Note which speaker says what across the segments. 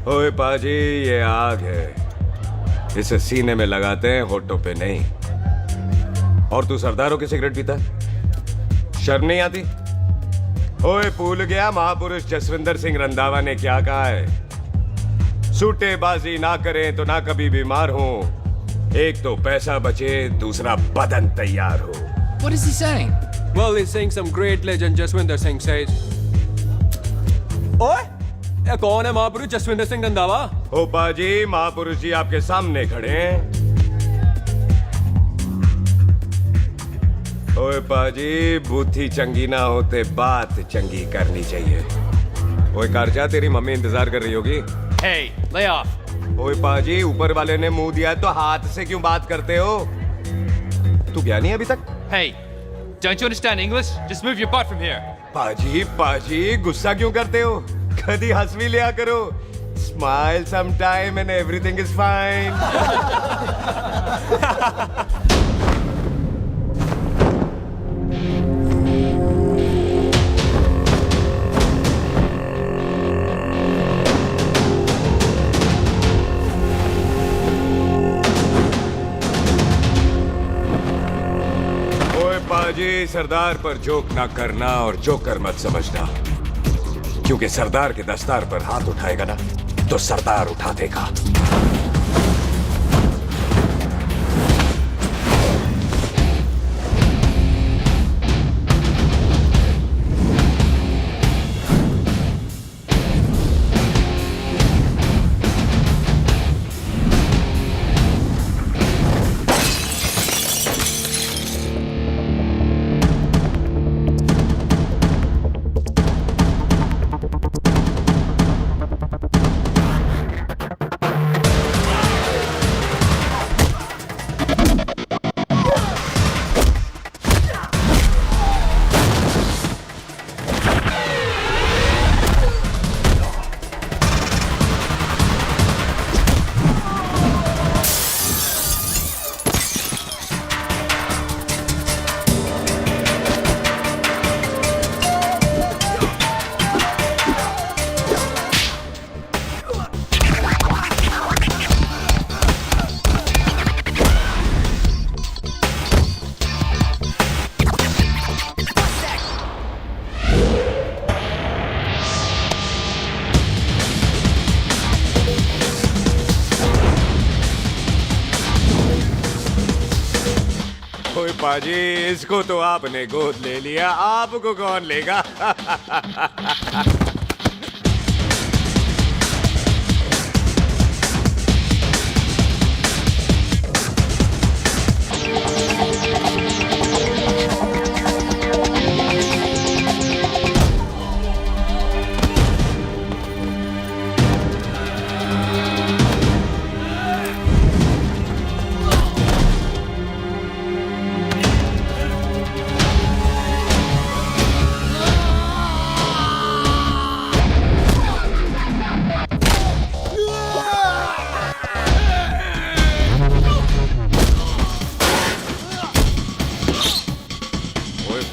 Speaker 1: ओए पाजी, ये आग है, इसे सीने में लगाते हैं, होठों पे नहीं। और तू सरदारों की सिगरेट पीता, शर्म नहीं आती? ओए भूल गया महापुरुष जसविंदर सिंह रंधावा ने क्या कहा है? सूटेबाजी ना करें तो ना कभी बीमार हो। एक तो पैसा बचे, दूसरा बदन तैयार हो।
Speaker 2: What is he saying?
Speaker 3: Well, he's saying some great legend Jaswinder Singh says. ओए, ये कौन है महापुरुष जसविंदर सिंह रंधावा?
Speaker 1: ओ पाजी, महापुरुष जी आपके सामने खड़े हैं। ओए पाजी, बुद्धि चंगी ना होते बात चंगी करनी चाहिए। ओए कारजा, तेरी मम्मी इंतजार कर रही होगी।
Speaker 2: Hey, lay off.
Speaker 1: ओए पाजी, ऊपर वाले ने मुंह दिया तो हाथ से क्यों बात करते हो? तू गया नहीं अभी तक?
Speaker 2: Hey, don't you understand English? Just move your butt from here.
Speaker 1: पाजी, गुस्सा क्यों करते हो? कभी हंस भी लिया करो। Smile sometime and everything is fine. पाजी, सरदार पर जोक ना करना और जोकर मत समझना, क्योंकि सरदार के दस्तार पर हाथ उठाएगा ना तो सरदार उठा देगा। पाजी, इसको तो आपने गोद ले लिया, आपको कौन लेगा?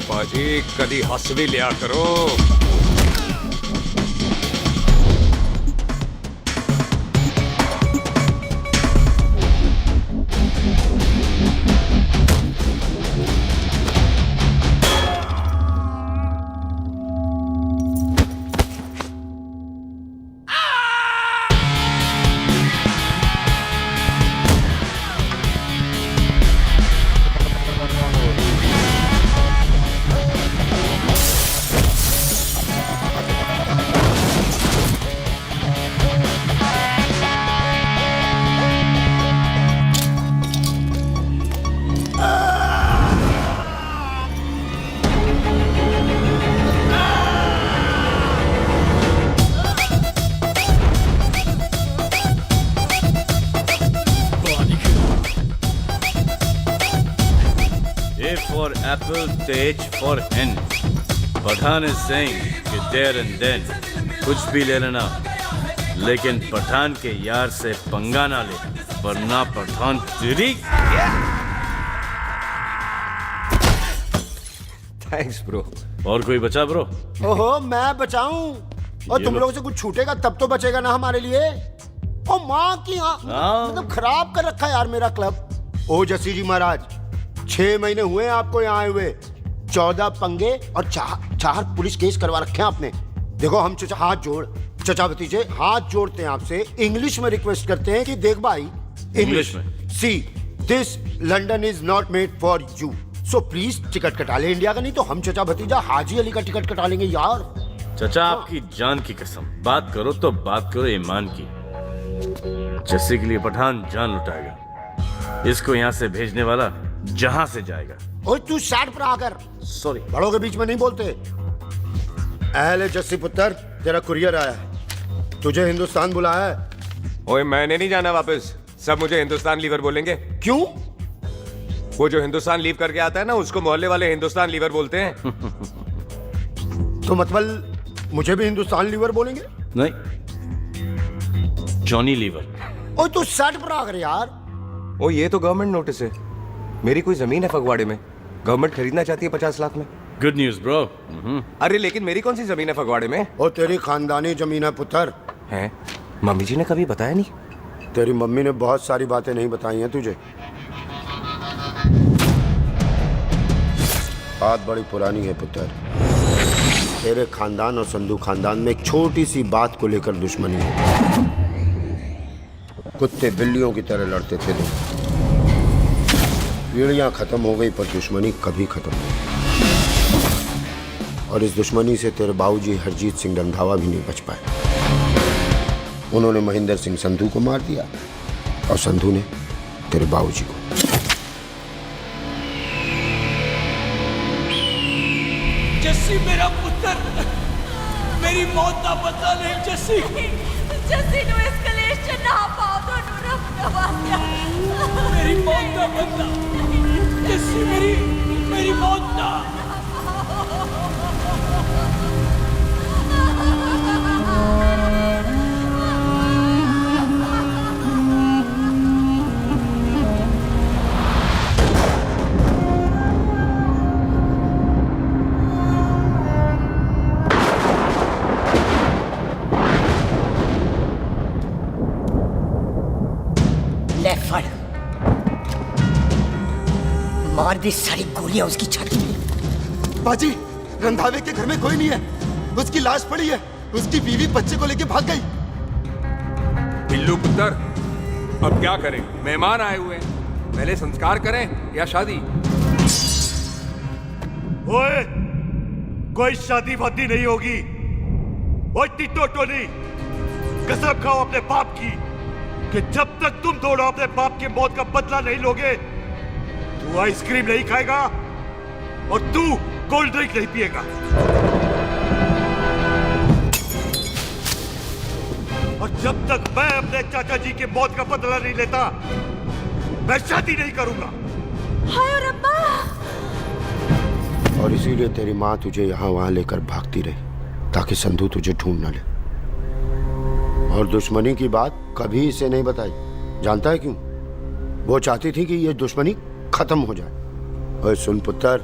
Speaker 1: पाजी, कदी हंस भी लिया करो।
Speaker 4: For apple, the H for hen. Pathan is saying कि there and then कुछ भी ले लेना, लेकिन पठान के यार से पंगा ना ले, वरना पठान तेरी।
Speaker 1: Thanks bro.
Speaker 4: और कोई बचा ब्रो?
Speaker 5: ओहो, मैं बचाऊं? और
Speaker 4: ये
Speaker 5: तुम
Speaker 4: लो।
Speaker 5: लोगों से कुछ छूटेगा तब तो बचेगा ना हमारे लिए। ओ माँ की मतलब खराब कर रखा है यार मेरा क्लब। ओ जसी जी महाराज, 6 महीने हुए हैं आपको यहाँ आए हुए, 14 पंगे और 4 पुलिस केस करवा रखे हैं आपने। देखो हम चचा हाथ जोड़, चचा भतीजे हाथ जोड़ते हैं आपसे, इंग्लिश में रिक्वेस्ट करते हैं कि देख भाई
Speaker 4: इंग्लिश में?
Speaker 5: See this London is not made for you, so please ticket कटा ले इंडिया का, नहीं तो हम चचा भतीजा हाजी अली का टिकट कटा लेंगे यार।
Speaker 4: चाचा आपकी जान की कसम, बात करो तो बात करो ईमान की। जस्सी के लिए पठान जान लुटाएगा, इसको यहाँ से भेजने वाला जहां से जाएगा।
Speaker 5: ओए तू साइड पर आकर,
Speaker 4: सॉरी,
Speaker 5: बड़ों के बीच में नहीं बोलते। अहले जस्सी पुत्र, तेरा कुरियर आया है, तुझे हिंदुस्तान बुलाया है।
Speaker 1: ओए मैंने नहीं जाना वापस, सब मुझे हिंदुस्तान लीवर बोलेंगे।
Speaker 5: क्यों?
Speaker 1: वो जो हिंदुस्तान लीव करके आता है ना, उसको मोहल्ले वाले हिंदुस्तान लीवर बोलते हैं।
Speaker 5: तो मतलब मुझे भी हिंदुस्तान लीवर बोलेंगे?
Speaker 4: नहीं, जॉनी लीवर।
Speaker 5: ओए तू साइड पर आकर यार।
Speaker 1: ओ ये तो गवर्नमेंट नोटिस है, मेरी कोई जमीन है फगवाड़े में, गवर्नमेंट खरीदना चाहती है 50 लाख में।
Speaker 4: Good news bro.
Speaker 1: अरे लेकिन मेरी कौन सी जमीन है फगवाड़े में?
Speaker 5: ओ तेरी खानदानी जमीन है पुत्र।
Speaker 1: है? मम्मी जी ने कभी बताया नहीं?
Speaker 5: तेरी मम्मी ने बहुत सारी बातें नहीं बताई हैं तुझे। बात बड़ी पुरानी है पुत्र, तेरे खानदान और संधू खानदान में एक छोटी सी बात को लेकर दुश्मनी है। कुत्ते बिल्लियों की तरह लड़ते थे लोग, पीढ़ियां खत्म हो गई पर दुश्मनी कभी खत्म नहीं। और इस दुश्मनी से तेरे बाबूजी हरजीत सिंह रंधावा भी नहीं बच पाए। उन्होंने महेंद्र सिंह संधू को मार दिया और संधू ने तेरे बाबूजी को।
Speaker 6: जस्सी मेरा पुत्र, मेरी मौत का बदला नहीं जस्सी।
Speaker 7: जस्सी ਨੂੰ ਇਸ ਕਲੇਸ਼ ਚ ਨਾ ਪਾਓ, ਤੁਹਾਨੂੰ ਰੱਬ ਦਾ ਵਾਸਤਾ।
Speaker 6: मेरी मौत का बदला जस्सी, मेरी मौत का।
Speaker 8: ले फड़, मार दी सारी गोलियां उसकी छाती में।
Speaker 9: बाजी, रंधावे के घर में कोई नहीं है, उसकी लाश पड़ी है, उसकी बीवी बच्चे को लेके भाग गई।
Speaker 3: बिल्लू पुत्र, अब क्या करें? मेहमान आए हुए हैं, पहले संस्कार करें या शादी?
Speaker 10: ओए, कोई शादी वादी नहीं होगी। ओए टिट्टो टोनी, कसम खाओ अपने बाप की कि जब तक तुम दोनों अपने बाप की मौत का बदला नहीं लोगे, तू आइसक्रीम नहीं खाएगा और तू कोल्ड ड्रिंक नहीं पिएगा। और जब तक मैं अपने चाचा जी की मौत का बदला नहीं लेता, मैं शादी नहीं करूंगा।
Speaker 7: हाय रब्बा।
Speaker 5: और इसीलिए तेरी माँ तुझे यहाँ वहाँ लेकर भागती रही ताकि संधू तुझे ढूंढ न ले। और दुश्मनी की बात कभी इसे नहीं बताई, जानता है क्यों? वो चाहती थी कि ये दुश्मनी खत्म हो जाए। ओए सुन पुत्र,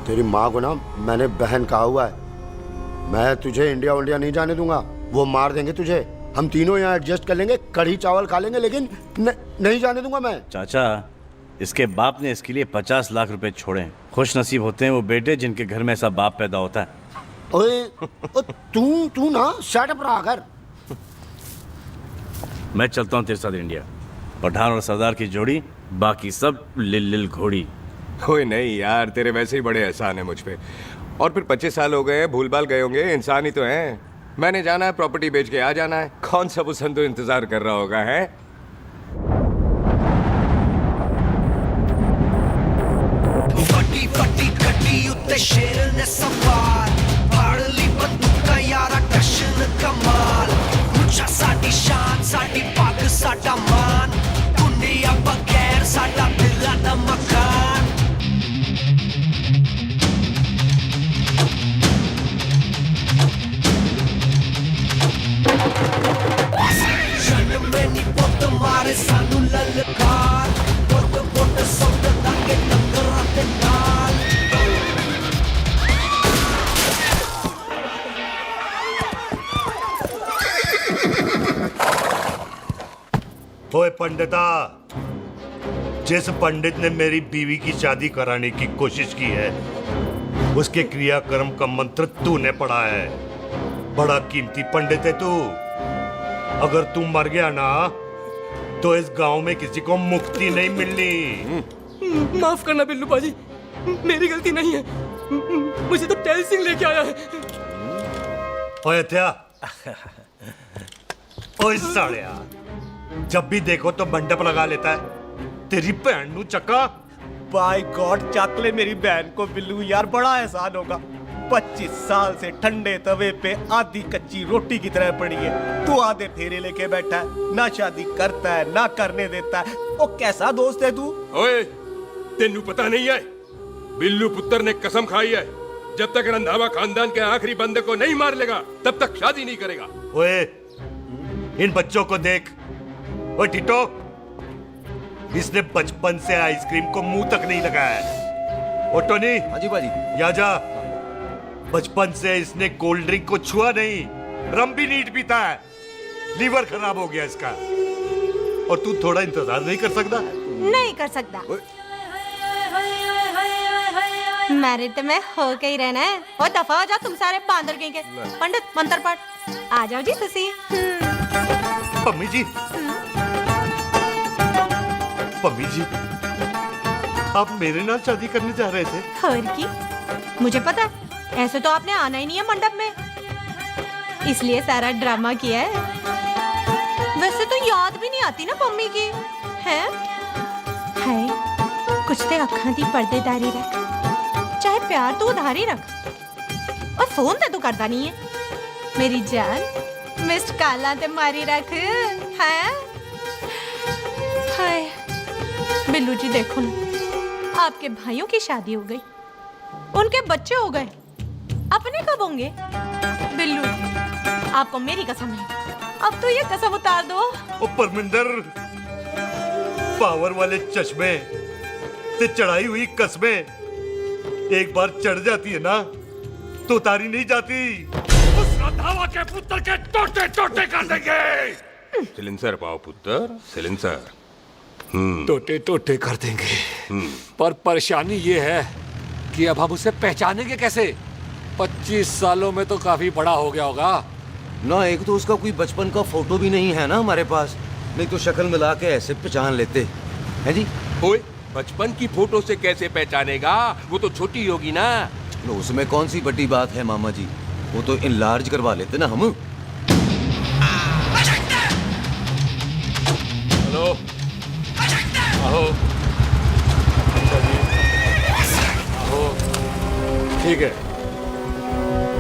Speaker 5: तेरी माँ को ना मैंने बहन कहा हुआ है, मैं तुझे इंडिया नहीं जाने दूंगा। वो मार देंगे तुझे, हम तीनों यहाँ एडजस्ट कर लेंगे, कढ़ी चावल खा लेंगे, लेकिन नहीं जाने दूंगा मैं।
Speaker 4: चाचा, इसके बाप ने इसके लिए 50 लाख रुपए छोड़े। खुश नसीब होते हैं वो बेटे जिनके घर में ऐसा बाप पैदा होता है।
Speaker 5: ओए तू ना शट पर आकर।
Speaker 4: मैं चलता हूँ तेरे साथ इंडिया। पठान और सरदार की जोड़ी, बाकी सब लिल घोड़ी।
Speaker 1: कोई नहीं यार, तेरे वैसे ही बड़े एहसान है मुझ पे। और फिर 25 साल हो गए, भूल भाल गए होंगे, इंसान ही तो हैं। मैंने जाना है, प्रॉपर्टी बेच के आ जाना है। कौन सा वो संधू इंतजार कर रहा होगा? है
Speaker 6: फटी फटी कटी उत्ते शेर ने सवार, फाड़ली बंदूका यारा टशन कमाल। मुझा साडी शान, साडी पग, साडा मान, कुंडिया बगैर साडा दिला दा मकान। जन्म में नी पुत मारे सानू ललकार, पुत पुत सौदा के टक्कर ते नाल।
Speaker 10: ओए पंडिता, जिस पंडित ने मेरी बीवी की शादी कराने की कोशिश की है, उसके क्रियाक्रम का मंत्र तूने पढ़ा है। बड़ा कीमती पंडित है तू। अगर तू मर गया ना, तो इस गांव में किसी को मुक्ति नहीं मिलनी।
Speaker 11: माफ करना बिल्लू बाजी, मेरी गलती नहीं है। मुझे तो टहल सिंह लेके आया है।
Speaker 10: ओए हत्या, ओए सालिया, जब भी देखो तो मंडप लगा लेता है। तेरी बहन नू चक्का।
Speaker 11: बाय गॉड, चक ले मेरी बहन को बिल्लू यार, बड़ा एहसान होगा। 25 साल से ठंडे तवे पे आधी कच्ची रोटी की तरह पड़ी है। तू आधे फेरे लेके बैठा है, ना शादी करता है ना करने देता है। ओ कैसा दोस्त है तू?
Speaker 3: ओए, तेनू पता नहीं है, बिल्लू पुत्र ने कसम खाई है, जब तक रंधावा खानदान के आखिरी बंदे को नहीं मार लेगा तब तक शादी नहीं करेगा।
Speaker 10: ओए, इन बच्चों को देख। ओए टिटो, इसने बचपन से आइसक्रीम को मुंह तक नहीं लगाया है। ओ टोनी,
Speaker 11: हाँ जी बाजी।
Speaker 10: या जा। बचपन से इसने कोल्ड ड्रिंक को छुआ नहीं, रम भी नीट पीता है। लीवर खराब हो गया इसका। और तू थोड़ा इंतजार नहीं कर सकता?
Speaker 7: नहीं कर सकता। मैरिड में हो के ही रहना है। और दफा हो जाओ तुम सारे बांदर के। पंडित मंत्र पढ़। आ जाओ जी तुसी।
Speaker 10: पम्मी जी, पम्मी जी, आप मेरे नाल शादी करने जा रहे थे?
Speaker 7: और की मुझे पता है, ऐसे तो आपने आना ही नहीं है मंडप में, इसलिए सारा ड्रामा किया है। वैसे तो याद भी नहीं आती ना मम्मी की है। कुछ ते अखां दी पर्देदारी रख, चाहे प्यार तो उधारी रख, और फोन ते तू करता नहीं है। मेरी जान मिस्ड काला ते मारी रख है। हाय बिल्लू जी, देखो ना, आपके भाइयों की शादी हो गई, उनके बच्चे हो गए, अपने कब होंगे? बिल्लू, आपको मेरी कसम है, अब तो ये कसम उतार दो।
Speaker 10: ओ परमिंदर, पावर वाले चश्मे ते चढ़ाई हुई कस्में एक बार चढ़ जाती है ना, तो उतारी नहीं जाती।
Speaker 3: उस रंधावा के पुत्र के टोटे टोटे कर देंगे। सिलेंसर पाओ पुत्र, सिलेंसर।
Speaker 12: टोटे टोटे कर देंगे। पर परेशानी ये है कि अब हम उसे पहचानेंगे कैसे? 25 सालों में तो काफी बड़ा हो गया होगा
Speaker 11: ना। एक तो उसका कोई बचपन का फोटो भी नहीं है ना हमारे पास, नहीं तो शक्ल मिला के ऐसे पहचान लेते हैं जी।
Speaker 3: ओए, बचपन की फोटो से कैसे पहचानेगा? वो तो छोटी होगी ना।
Speaker 11: उसमें कौन सी बड़ी बात है मामा जी, वो तो इनलार्ज करवा लेते ना हम।
Speaker 3: हेलो,
Speaker 12: आहो। आहो। ठीक है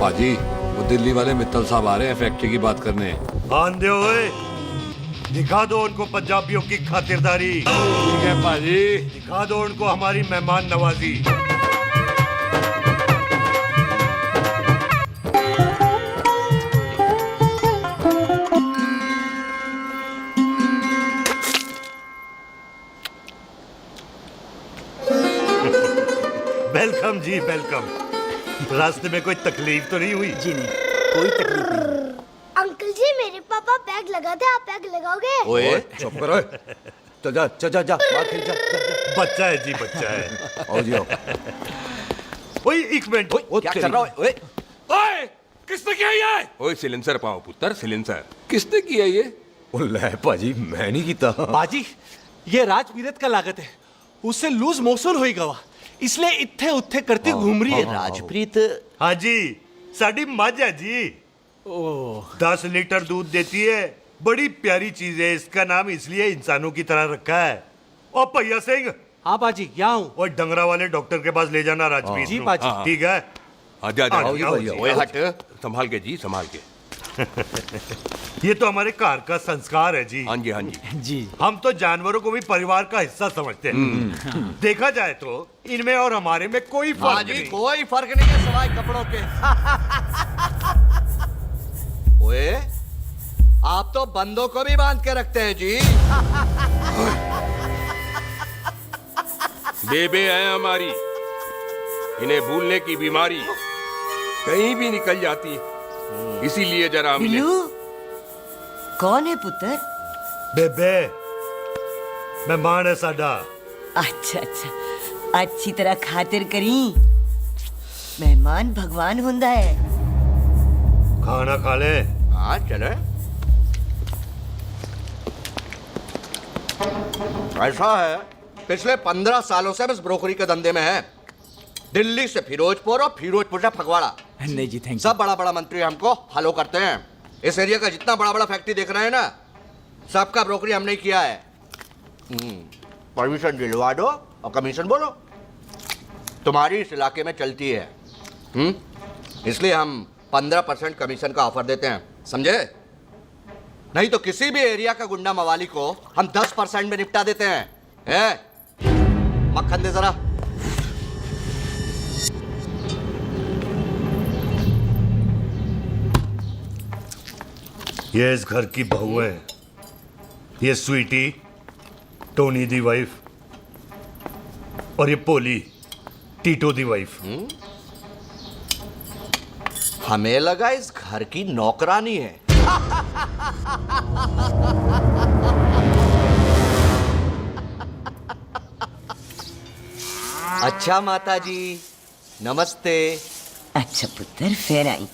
Speaker 12: बाजी, वो दिल्ली वाले मित्तल साहब आ रहे हैं फैक्ट्री की बात करने।
Speaker 10: आंधे हुए, दिखा दो उनको पंजाबियों की खातिरदारी।
Speaker 12: ठीक है बाजी,
Speaker 10: दिखा दो उनको हमारी मेहमान नवाजी। वेलकम जी, वेलकम। रास्ते में कोई तकलीफ तो नहीं हुई?
Speaker 11: जी नहीं, कोई तकलीफ नहीं।
Speaker 13: अंकल जी, मेरे पापा पैग लगाते, आप पैग लगाओगे?
Speaker 11: ओए चुप करो, चल जा चल जा जा, बाहर खेल जा, जा, जा।
Speaker 10: बच्चा है जी, बच्चा है।
Speaker 11: आओ जी आओ।
Speaker 10: ओए एक मिनट,
Speaker 11: क्या कर रहा है? ओए
Speaker 3: ओए, किसने किया ये? ओए सिलेंसर पाओ पुत्र, सिलेंसर।
Speaker 12: किसने किया ये?
Speaker 11: ले पाजी, मैं नहीं कीता।
Speaker 14: बाजी, ये राजपीरत का लागत है, उससे लूज मोशन होई गवा, इसलिए इत्थे उत्थे करती घूम रही है।
Speaker 11: राजप्रीत?
Speaker 10: हाँ जी, साड़ी मझ है जी। 10 लीटर दूध देती है, बड़ी प्यारी चीज है। इसका नाम इसलिए इंसानों की तरह रखा है। और भैया सिंह।
Speaker 14: हाँ बाजी, यहाँ हूँ।
Speaker 10: और डंगरा वाले डॉक्टर के पास ले जाना राजपीत
Speaker 14: जी
Speaker 10: को।
Speaker 14: बाजी।
Speaker 10: ठीक है,
Speaker 3: आजा आजा।
Speaker 10: आओ, आओ जी,
Speaker 3: ओए
Speaker 10: आओ
Speaker 3: हट, संभाल के जी, संभाल के।
Speaker 10: ये तो हमारे घर का संस्कार है जी।
Speaker 3: हाँ जी, हाँ जी
Speaker 14: जी।
Speaker 10: हम तो जानवरों को भी परिवार का हिस्सा समझते हैं। देखा जाए तो इनमें और हमारे में कोई फर्क नहीं।
Speaker 11: कोई फर्क नहीं है सवाई कपड़ों के। ओए, आप तो बंदों को भी बांध के रखते हैं जी।
Speaker 3: बेबे है हमारी, इन्हें भूलने की बीमारी कहीं भी निकल जाती है, इसीलिए जरा हमने।
Speaker 8: बिल्लू, कौन है पुत्र?
Speaker 10: बेबे, मेहमान है साडा।
Speaker 8: अच्छा अच्छा, अच्छी तरह खातिर करी। मेहमान भगवान हुंदा है।
Speaker 10: खाना खा ले।
Speaker 15: हाँ चले। ऐसा है, पिछले 15 सालों से हम इस ब्रोकरी के धंधे में हैं। दिल्ली से फिरोजपुर और फिरोजपुर से फगवाड़ा।
Speaker 14: नहीं जी, थैंक
Speaker 15: सब बड़ा बड़ा मंत्री हमको फॉलो करते हैं। इस एरिया का जितना बड़ा बड़ा फैक्ट्री देख रहे हैं ना, सबका ब्रोकरी हमने ही किया है। परमिशन दिलवा दो और कमीशन बोलो। तुम्हारी इस इलाके में चलती है। इसलिए हम 15% कमीशन का ऑफर देते हैं, समझे? नहीं तो किसी भी एरिया का गुंडा मवाली को हम 10% में निपटा देते हैं। मक्खन दे जरा।
Speaker 10: ये इस घर की बहू है। ये स्वीटी, टोनी दी वाइफ, और ये पोली, टीटो दी वाइफ।
Speaker 15: हमें लगा इस घर की नौकरानी है। अच्छा माता जी, नमस्ते।
Speaker 8: अच्छा पुत्र, फिर आई।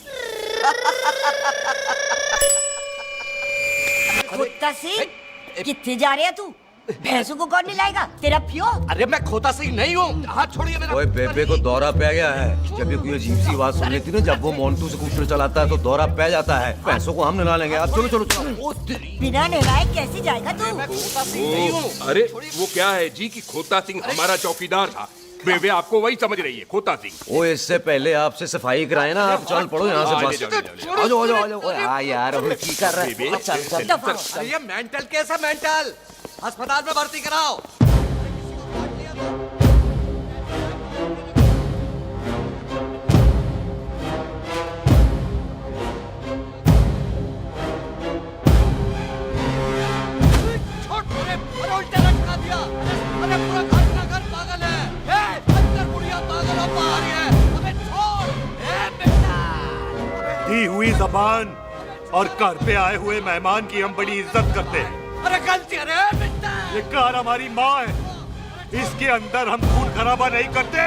Speaker 8: खोता सिंह, कितने जा रहे है तू? भैंसों को कौन लाएगा? तेरा प्यो?
Speaker 15: अरे मैं खोता सिंह नहीं हूँ। हाथ छोड़िए मेरा।
Speaker 1: ओए बेबे को दौरा पै गया है। जब भी कोई अजीब सी आवाज सुन लेती ना, जब वो मोन्टू स्कूटर चलाता है तो दौरा पै जाता है। पैसों को हम नहला लेंगे। आप चलो चलो चलो।
Speaker 8: बिना नहलाए कैसे जाएगा तू?
Speaker 15: मैं खोता सिंह नहीं हूँ।
Speaker 3: अरे वो क्या है जी कि खोता सिंह हमारा चौकीदार था। बेबे आपको वही समझ रही है, खोता सिंह।
Speaker 1: ओ इससे पहले आपसे सफाई कराए ना, आप चल पड़ो यहाँ से बस। आ जाओ आ जाओ आ जाओ। ओए हाँ यार, अब की कर रहा है? चल चल।
Speaker 15: ये मेंटल केस है, मेंटल। अस्पताल में भर्ती कराओ।
Speaker 10: दी हुई जबान और घर पे आए हुए मेहमान की हम बड़ी इज्जत करते हैं।
Speaker 15: अरे गलती है रे।
Speaker 10: ये कार हमारी माँ है, इसके अंदर हम खून खराबा नहीं करते।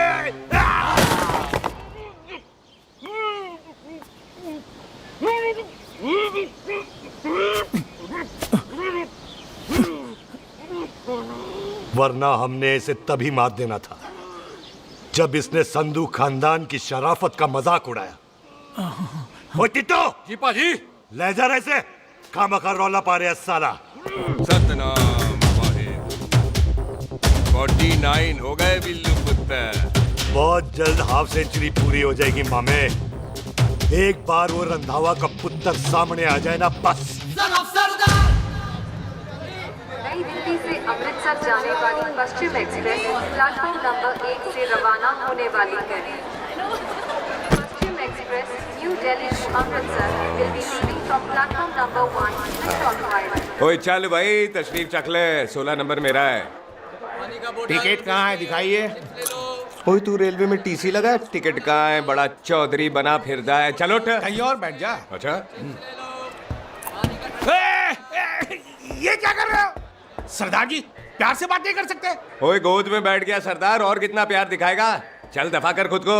Speaker 10: वरना हमने इसे तभी मार देना था जब इसने संधू खानदान की शराफत का मजाक उड़ाया। ओ टिट्टो
Speaker 3: जी पाजी,
Speaker 10: ले जा रहे से खामखा रौला पा रहे साला।
Speaker 3: सतनाम वाहिगुरु। 49 हो गए बिल्लू पुत्र।
Speaker 10: बहुत जल्द हाफ सेंचुरी पूरी हो जाएगी मामे। एक बार वो रंधावा का पुत्र सामने आ जाए ना, बस।
Speaker 16: नई दिल्ली से अमृतसर जाने वाली पश्चिम एक्सप्रेस प्लेटफॉर्म नंबर 1 से रवाना होने वाली है। Paschim Express New Delhi to Amritsar will be leaving from platform number 1 next on arrival।
Speaker 1: ओए चल भाई, तशरीफ चख ले। 16 नंबर मेरा है।
Speaker 11: टिकट कहाँ है, दिखाइए।
Speaker 1: ओए तू रेलवे में टीसी लगा है? टिकट कहाँ है? बड़ा चौधरी बना फिरदा है। चलो उठ।
Speaker 11: कहीं और बैठ जा।
Speaker 1: अच्छा
Speaker 11: ये क्या कर रहे हो? सरदार जी, प्यार से बात नहीं कर सकते?
Speaker 1: ओए गोद में बैठ गया सरदार, और कितना प्यार दिखाएगा? चल दफा कर खुद को।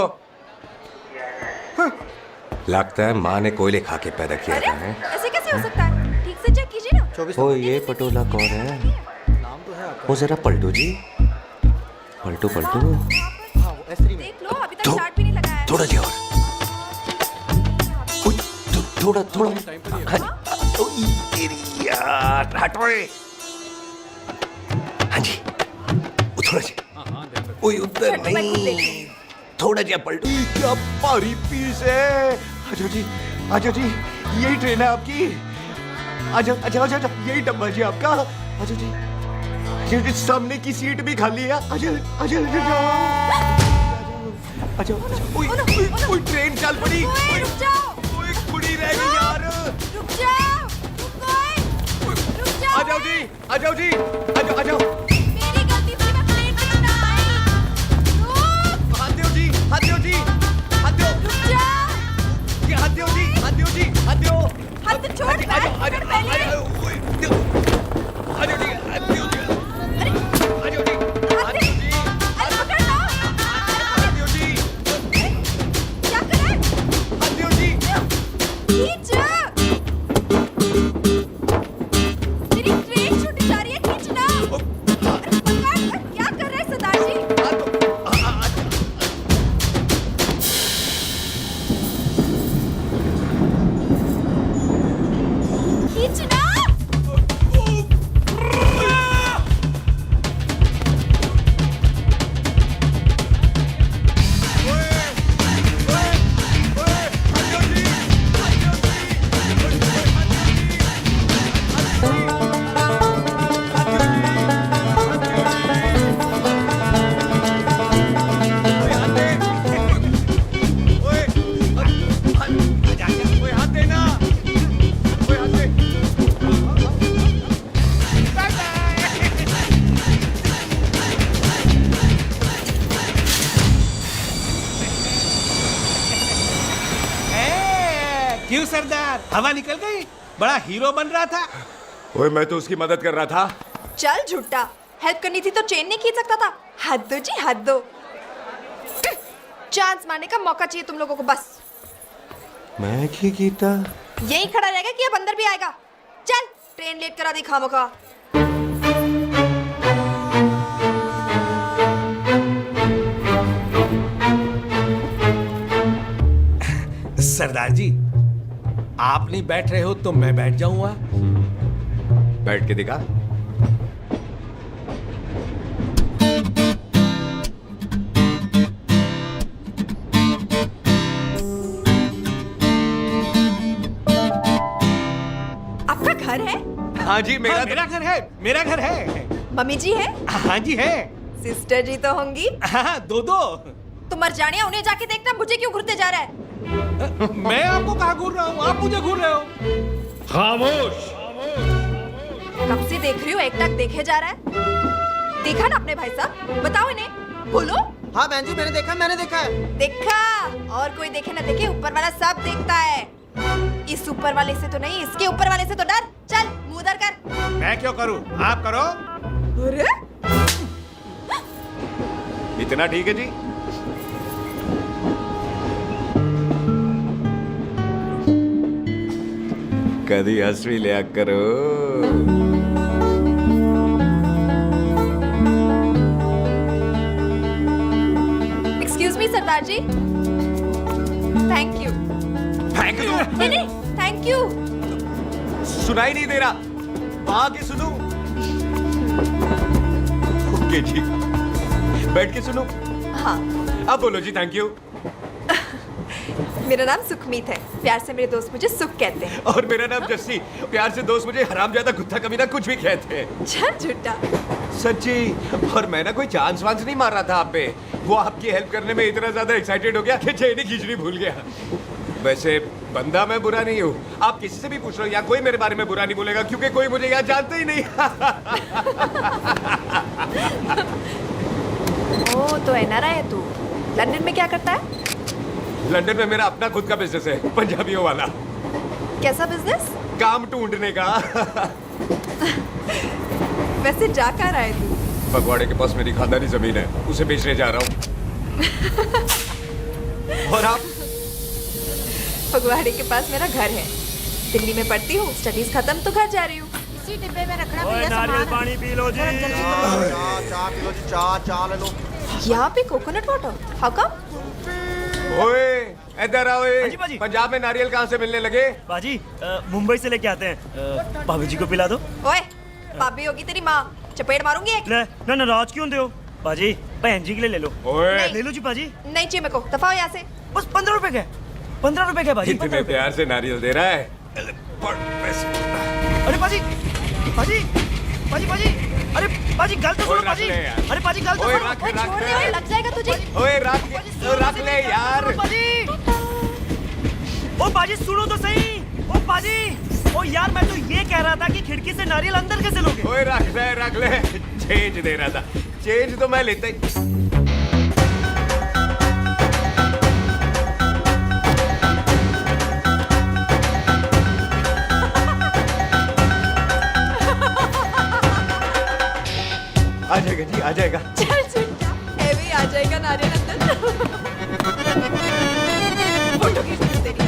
Speaker 1: लगता है माँ ने कोयले खा के पैदा किया था।
Speaker 7: ऐसे कैसे हो सकता है? ठीक से चेक कीजिए ना।
Speaker 1: ओ ये पटोला कौन है? वो जरा पलटू जी, पलटू पलटू।
Speaker 7: देख लो, अभी तक चार्ट भी नहीं लगाया है।
Speaker 1: थोड़ा जी और। थोड़ा थोड़ा। तेरी यार हटो। हाँ जी, थोड़ा जी। ओए उधर नहीं, थोड़ा जी पलटू। क्या भारी पीस है। आजो जी, आजो जी, यही ट्रेन है आपकी। आजो अच्छा अच्छा अच्छा, यही डब्बा जी आपका। आजो जी, ये सामने की सीट भी खाली है। आजो आजो आजो। ओए ट्रेन चल पड़ी।
Speaker 7: रुक जाओ।
Speaker 1: ओए कुड़ी रह गई यार।
Speaker 7: रुक जाओ। रुक जाओ।
Speaker 1: आ जाओ जी, आ जाओ जी, आ जाओ आ जाओ।
Speaker 7: मेरी गलती थी, मैं प्लेन में ना आई।
Speaker 1: हाथ दो जी, हाथ दो जी, हाथ दो।
Speaker 7: रुक जाओ।
Speaker 1: ये हाथ दो जी, हाथ दो जी, हाथ दो।
Speaker 7: हाथ तो छोड़।
Speaker 1: आ जाओ आ जाओ आ जाओ। आ जाओ जी, हाथ दो जी।
Speaker 7: अरे
Speaker 11: क्यों सरदार, हवा निकल गई? बड़ा हीरो बन रहा था।
Speaker 1: ओए मैं तो उसकी मदद कर रहा था।
Speaker 7: चल झूठा, हेल्प करनी थी तो चेन नहीं खींच सकता था। हद दो जी, हद दो। चांस मारने का मौका चाहिए तुम लोगों को बस।
Speaker 1: मैं की कीता
Speaker 7: यही खड़ा रहेगा कि अब अंदर भी आएगा? चल, ट्रेन लेट करा दी खामोखा।
Speaker 11: सरदार जी, आप नहीं बैठ रहे हो तो मैं बैठ जाऊंगा।
Speaker 1: बैठ के दिखा।
Speaker 7: आपका घर है?
Speaker 1: हाँ जी, मेरा
Speaker 11: मेरा घर है, मेरा घर है।
Speaker 7: मम्मी जी है?
Speaker 11: हाँ जी है।
Speaker 7: सिस्टर जी तो होंगी?
Speaker 11: हाँ, दो दो।
Speaker 7: तुम मर जाने, उन्हें जाके देखना मुझे क्यों घूरते जा रहा है।
Speaker 11: मैं आपको कहाँ घूर रहा हूँ, आप मुझे घूर रहे हो।
Speaker 3: खामोश।
Speaker 7: कब से देख रही हो, एकटक देखे जा रहा है। देखा ना अपने भाई साहब, बताओ इन्हें, बोलो।
Speaker 14: हाँ बहन जी, मैंने देखा है।
Speaker 7: देखा? और कोई देखे ना देखे, ऊपर वाला सब देखता है। इस ऊपर वाले से तो नहीं, इसके ऊपर वाले से तो डर। चल मुंह उधर कर।
Speaker 11: मैं क्यों करूँ, आप करो।
Speaker 7: अरे
Speaker 1: इतना ठीक है जी। कभी हंस भी लिया करो।
Speaker 7: Excuse me Sardar ji. Thank you.
Speaker 1: Thank you?
Speaker 7: नहीं नहीं, थैंक यू।
Speaker 1: सुनाई नहीं दे रहा, आके सुनो। ओके जी, बैठ के सुनो।
Speaker 7: हाँ।
Speaker 1: अब बोलो जी थैंक यू।
Speaker 7: मेरा नाम सुखमीत है, प्यार से मेरे दोस्त मुझे सुख कहते हैं।
Speaker 1: और मेरा नाम जस्सी, प्यार से दोस्त मुझे हरामजादा, कुत्ता, कमीना कुछ भी कहते हैं।
Speaker 7: चल झूठा।
Speaker 1: सच्ची। और मैं ना कोई चांस वांस नहीं मार रहा था आप पे, वो आपकी हेल्प करने में इतना ज्यादा एक्साइटेड हो गया कि चेन ही खींचनी भूल गया। वैसे बंदा मैं बुरा नहीं हूँ, आप किसी से भी पूछ लो, यहाँ कोई मेरे बारे में बुरा नहीं बोलेगा क्योंकि कोई मुझे यहाँ जानता ही नहीं।
Speaker 7: ओ तो एनआरआई है तू। लंदन में क्या करता है?
Speaker 1: लंदन में मेरा अपना खुद का बिजनेस है, पंजाबियों वाला।
Speaker 7: कैसा बिजनेस?
Speaker 1: काम ढूंढने का।
Speaker 7: वैसे जा कहाँ रहा है तू?
Speaker 1: फगवाड़े के पास मेरी खानदानी जमीन है, उसे बेचने जा रहा हूँ। और आप?
Speaker 7: फगवाड़े के पास मेरा घर है, दिल्ली में पढ़ती हूँ, स्टडीज खत्म तो घर जा रही हूँ। इसी डिब्बे में रखना भैया सामान।
Speaker 10: नारियल पानी पी लो जी।
Speaker 14: चाय पी लो जी, चाय ले लो।
Speaker 7: यहाँ पे कोकोनट वाटर? How come?
Speaker 1: ओए इधर आओ।
Speaker 10: हाँ जी बाजी।
Speaker 1: पंजाब में नारियल कहाँ से मिलने लगे?
Speaker 10: बाजी मुंबई से लेके आते हैं, भाभी जी को पिला दो।
Speaker 7: ओए भाभी होगी तेरी माँ, चपेट मारूंगी एक।
Speaker 10: ना नाराज क्यों दे हो बाजी, बहन जी के लिए ले लो।
Speaker 1: ओए
Speaker 10: ले लो जी बाजी।
Speaker 7: नहीं चाहिए मेरे को, दफा हो यहाँ से।
Speaker 10: बस 15 रुपए के, 15 रुपए के बाजी।
Speaker 1: इतने प्यार से नारियल दे रहा है।
Speaker 10: अरे बाजी, बाजी, बाजी, बाजी, अरे बाजी गल तो सुनो बाजी। अरे बाजी गल तो सुनो।
Speaker 7: ओए छोड़ दे, ओए लग जाएगा तुझे।
Speaker 1: ओए रख ले यार।
Speaker 10: बाजी, ओ बाजी सुनो तो सही। ओ बाजी, ओ यार मैं तो ये कह रहा था कि खिड़की से नारियल अंदर कैसे लोगे?
Speaker 1: ओए रख ले। चेंज दे रहा था, चेंज तो मैं लेता ही। आ जाएगा जी, आ जाएगा।
Speaker 7: चल झूठा, हैवी आ जाएगा नारियल अंदर। फोटो खींच ली तेरी।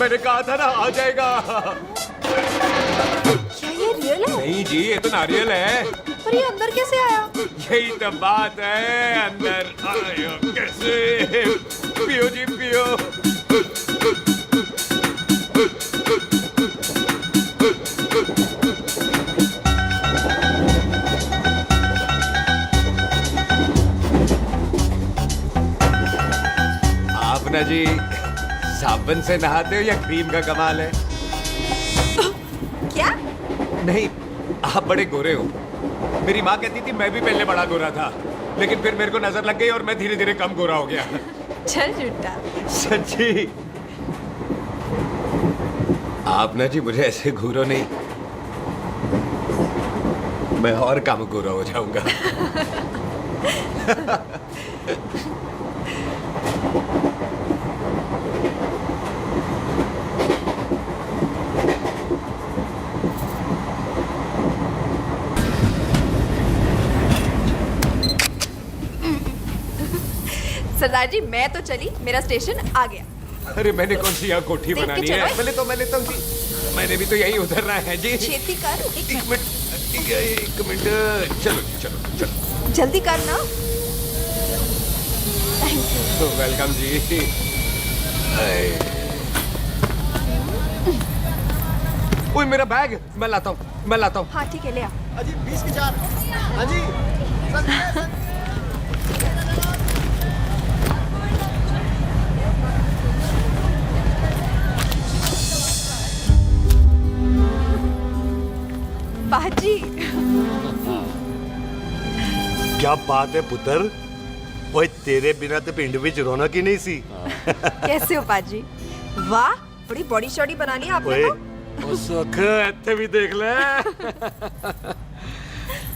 Speaker 1: मैंने कहा था ना आ जाएगा।
Speaker 7: क्या ये रियल है?
Speaker 1: नहीं जी, ये तो नारियल है।
Speaker 7: पर ये अंदर कैसे आया?
Speaker 1: यही तो बात है, अंदर आया कैसे? पियो जी पियो। आप ना जी साबुन से नहाते हो या क्रीम का कमाल है?
Speaker 7: क्या?
Speaker 1: नहीं, आप बड़े गोरे हो। मेरी माँ कहती थी मैं भी पहले बड़ा गोरा था, लेकिन फिर मेरे को नजर लग गई और मैं धीरे धीरे कम गोरा हो गया।
Speaker 7: चल झूठा।
Speaker 1: सच्ची? आप ना जी मुझे ऐसे घूरो नहीं, मैं और कम गोरा हो जाऊंगा।
Speaker 7: सरदार जी मैं तो चली, मेरा स्टेशन आ गया।
Speaker 1: अरे मैंने कौन सी यहाँ कोठी
Speaker 7: देख के
Speaker 1: बनानी
Speaker 7: चलो।
Speaker 1: है? मैं लेता हूँ जी। मैंने भी तो यही उतरना है जी।
Speaker 7: छेती कर।
Speaker 1: एक मिनट। चलो चलो चलो।
Speaker 7: जल्दी कर ना।
Speaker 1: वेलकम जी। ओए मेरा बैग मैं लाता हूँ।
Speaker 7: हाँ ठीक है, ले आ।
Speaker 9: अजी 20 की 4। अजी
Speaker 7: बाजी।
Speaker 10: क्या बात है पुत्र, ओए तेरे बिना तो पिंड विच रौनक ही नहीं सी।
Speaker 7: कैसे हो पाजी? वाह, बड़ी बॉडी शॉडी बना ली आपने
Speaker 10: ओए
Speaker 7: तो।
Speaker 12: ओ सुख, इत्थे भी देख ले।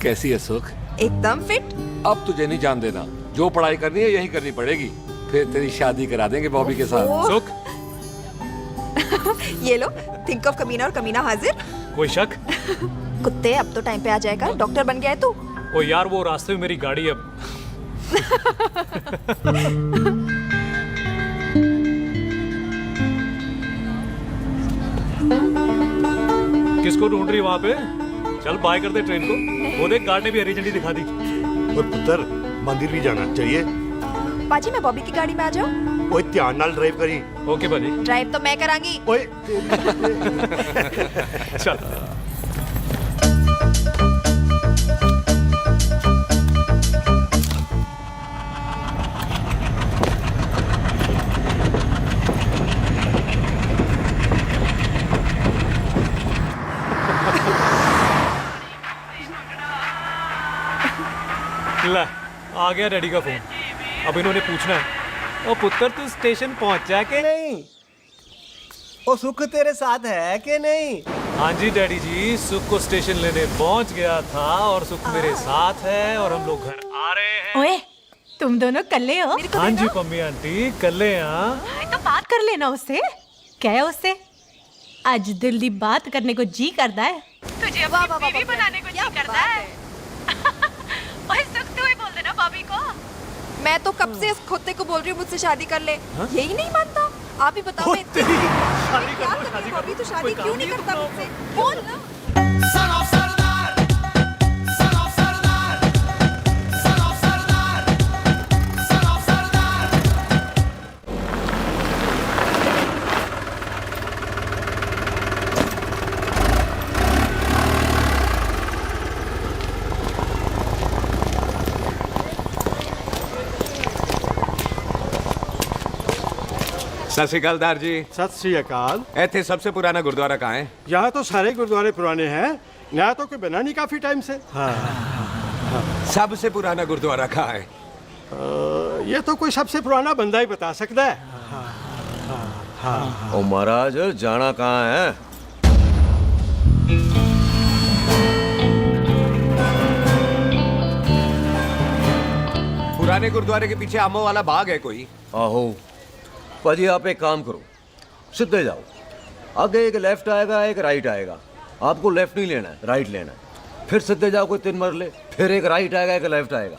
Speaker 12: कैसी है सुख?
Speaker 7: एकदम फिट।
Speaker 12: अब तुझे नहीं जान देना, जो पढ़ाई करनी है यही करनी पड़ेगी, फिर तेरी शादी करा देंगे बॉबी के साथ।
Speaker 7: ओह।
Speaker 12: सुख,
Speaker 7: ये लो, थिंक ऑफ कमीना और कमीना हाजिर।
Speaker 14: कोई शक?
Speaker 7: कुत्ते अब तो टाइम पे आ जाएगा, डॉक्टर बन गया है तू।
Speaker 14: ओ यार वो रास्ते में मेरी गाड़ी अब। किसको ढूंढ रही वहां पे? चल बाय कर दे ट्रेन को। वो देख गार्ड ने भी हरी झंडी दिखा दी।
Speaker 10: और पुत्र मंदिर भी जाना चाहिए।
Speaker 7: पाजी मैं बॉबी की गाड़ी में आ जाऊं?
Speaker 10: ओए ध्यान नाल ड्राइव करी।
Speaker 14: ओके बाजी।
Speaker 7: ड्राइव तो मैं करांगी।
Speaker 10: ओए
Speaker 14: चल। ला, आ गया डैडी का फोन। अब इन्होंने पूछना है, ओ पुत्र तू स्टेशन पहुंचा के नहीं?
Speaker 11: ओ सुख तेरे साथ है कि नहीं?
Speaker 14: हाँ जी डैडी जी, सुख को स्टेशन लेने पहुंच गया था और सुख मेरे साथ है और हम लोग घर आ रहे हैं।
Speaker 7: ओए, तुम दोनों कल्ले हो?
Speaker 14: हाँ जी पम्मी आंटी, कल्ले हाँ।
Speaker 7: तो बात कर लेना उससे। क्या है उससे? आज दिल दी बात करने को जी करता है। तुझे अपनी बीवी बनाने को जी करता है। ओए सुख, तू ही बोल देना भाभी को। मैं तो कब से इस खोते को बोल रही हूँ मुझसे शादी कर ले, यही नहीं मानता। आप ही बताओ मैं इतनी शादी कर भाभी तो शादी क्यों नहीं करता मुझसे? बोल ना।
Speaker 1: सत श्री अकाल दार जी।
Speaker 17: सत श्री अकाल।
Speaker 1: ऐथे सबसे पुराना गुरुद्वारा कहाँ है?
Speaker 17: यहाँ तो सारे गुरुद्वारे पुराने हैं, नया तो कोई बना नहीं काफी टाइम से।
Speaker 1: सबसे पुराना गुरुद्वारा कहाँ है?
Speaker 17: ये तो कोई सबसे पुराना बंदा ही बता सकता है।
Speaker 4: ओ महाराज जाना कहाँ है?
Speaker 1: पुराने गुरुद्वारे के पीछे आमों वाला बाग है कोई?
Speaker 4: आहो भाजी, आप एक काम करो, सीधे जाओ। आगे एक लेफ्ट आएगा, एक राइट आएगा। आपको लेफ्ट नहीं लेना है, राइट लेना है। फिर सीधे जाओ कोई 3 मरले, फिर एक राइट आएगा, एक लेफ्ट आएगा।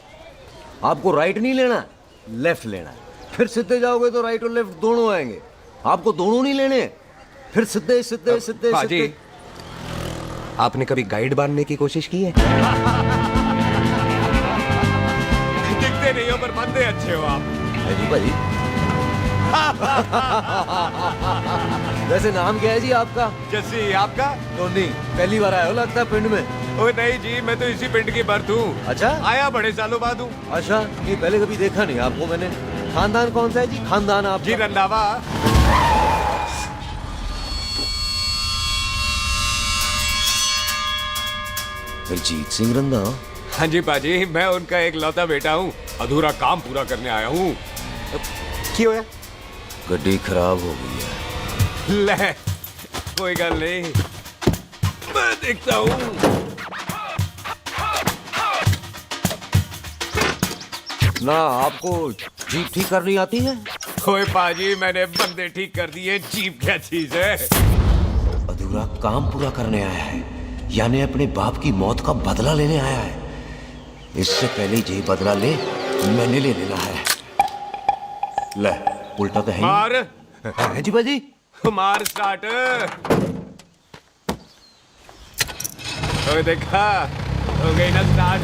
Speaker 4: आपको राइट नहीं लेना है, लेफ्ट लेना है। फिर सीधे जाओगे तो राइट और लेफ्ट दोनों आएंगे। आपको दोनों नहीं लेने, फिर सीधे सीधे सीधे
Speaker 1: भाजी, आपने कभी गाइड बनने की कोशिश की है? दिखते नहीं हो पर बंदे अच्छे हो आप।
Speaker 4: जी भाजी। वैसे नाम क्या है जी आपका?
Speaker 1: जस्सी। आपका?
Speaker 4: टोनी। पहली बार आए हो लगता है पिंड में।
Speaker 1: ओए नहीं जी, मैं तो इसी पिंड की बर्थ हूँ।
Speaker 4: अच्छा,
Speaker 1: आया बड़े सालों बाद हूँ।
Speaker 4: अच्छा, ये पहले कभी देखा नहीं आपको मैंने। खानदान कौन सा है जी? खानदान आप?
Speaker 1: जी रंधावा।
Speaker 18: हरजीत सिंह रंधा?
Speaker 1: हाँ जी पाजी, मैं उनका एक लौता बेटा हूँ, अधूरा काम पूरा करने आया हूँ। की होया?
Speaker 18: गड्डी खराब हो गई है।
Speaker 1: ले, कोई गल नहीं, मैं देखता हूँ।
Speaker 18: ना आपको जीप ठीक करनी आती है?
Speaker 1: ओए पाजी, मैंने बंदे ठीक कर दिए, जीप क्या चीज है?
Speaker 18: अधूरा काम पूरा करने आया है, यानी अपने बाप की मौत का बदला लेने आया है। इससे पहले ये बदला ले, मैंने ले लेना है। ले, उल्टा तो है
Speaker 1: मार।
Speaker 18: है जी बाजी।
Speaker 1: मार स्टार्ट। ओए देखा, हो गई ना स्टार्ट।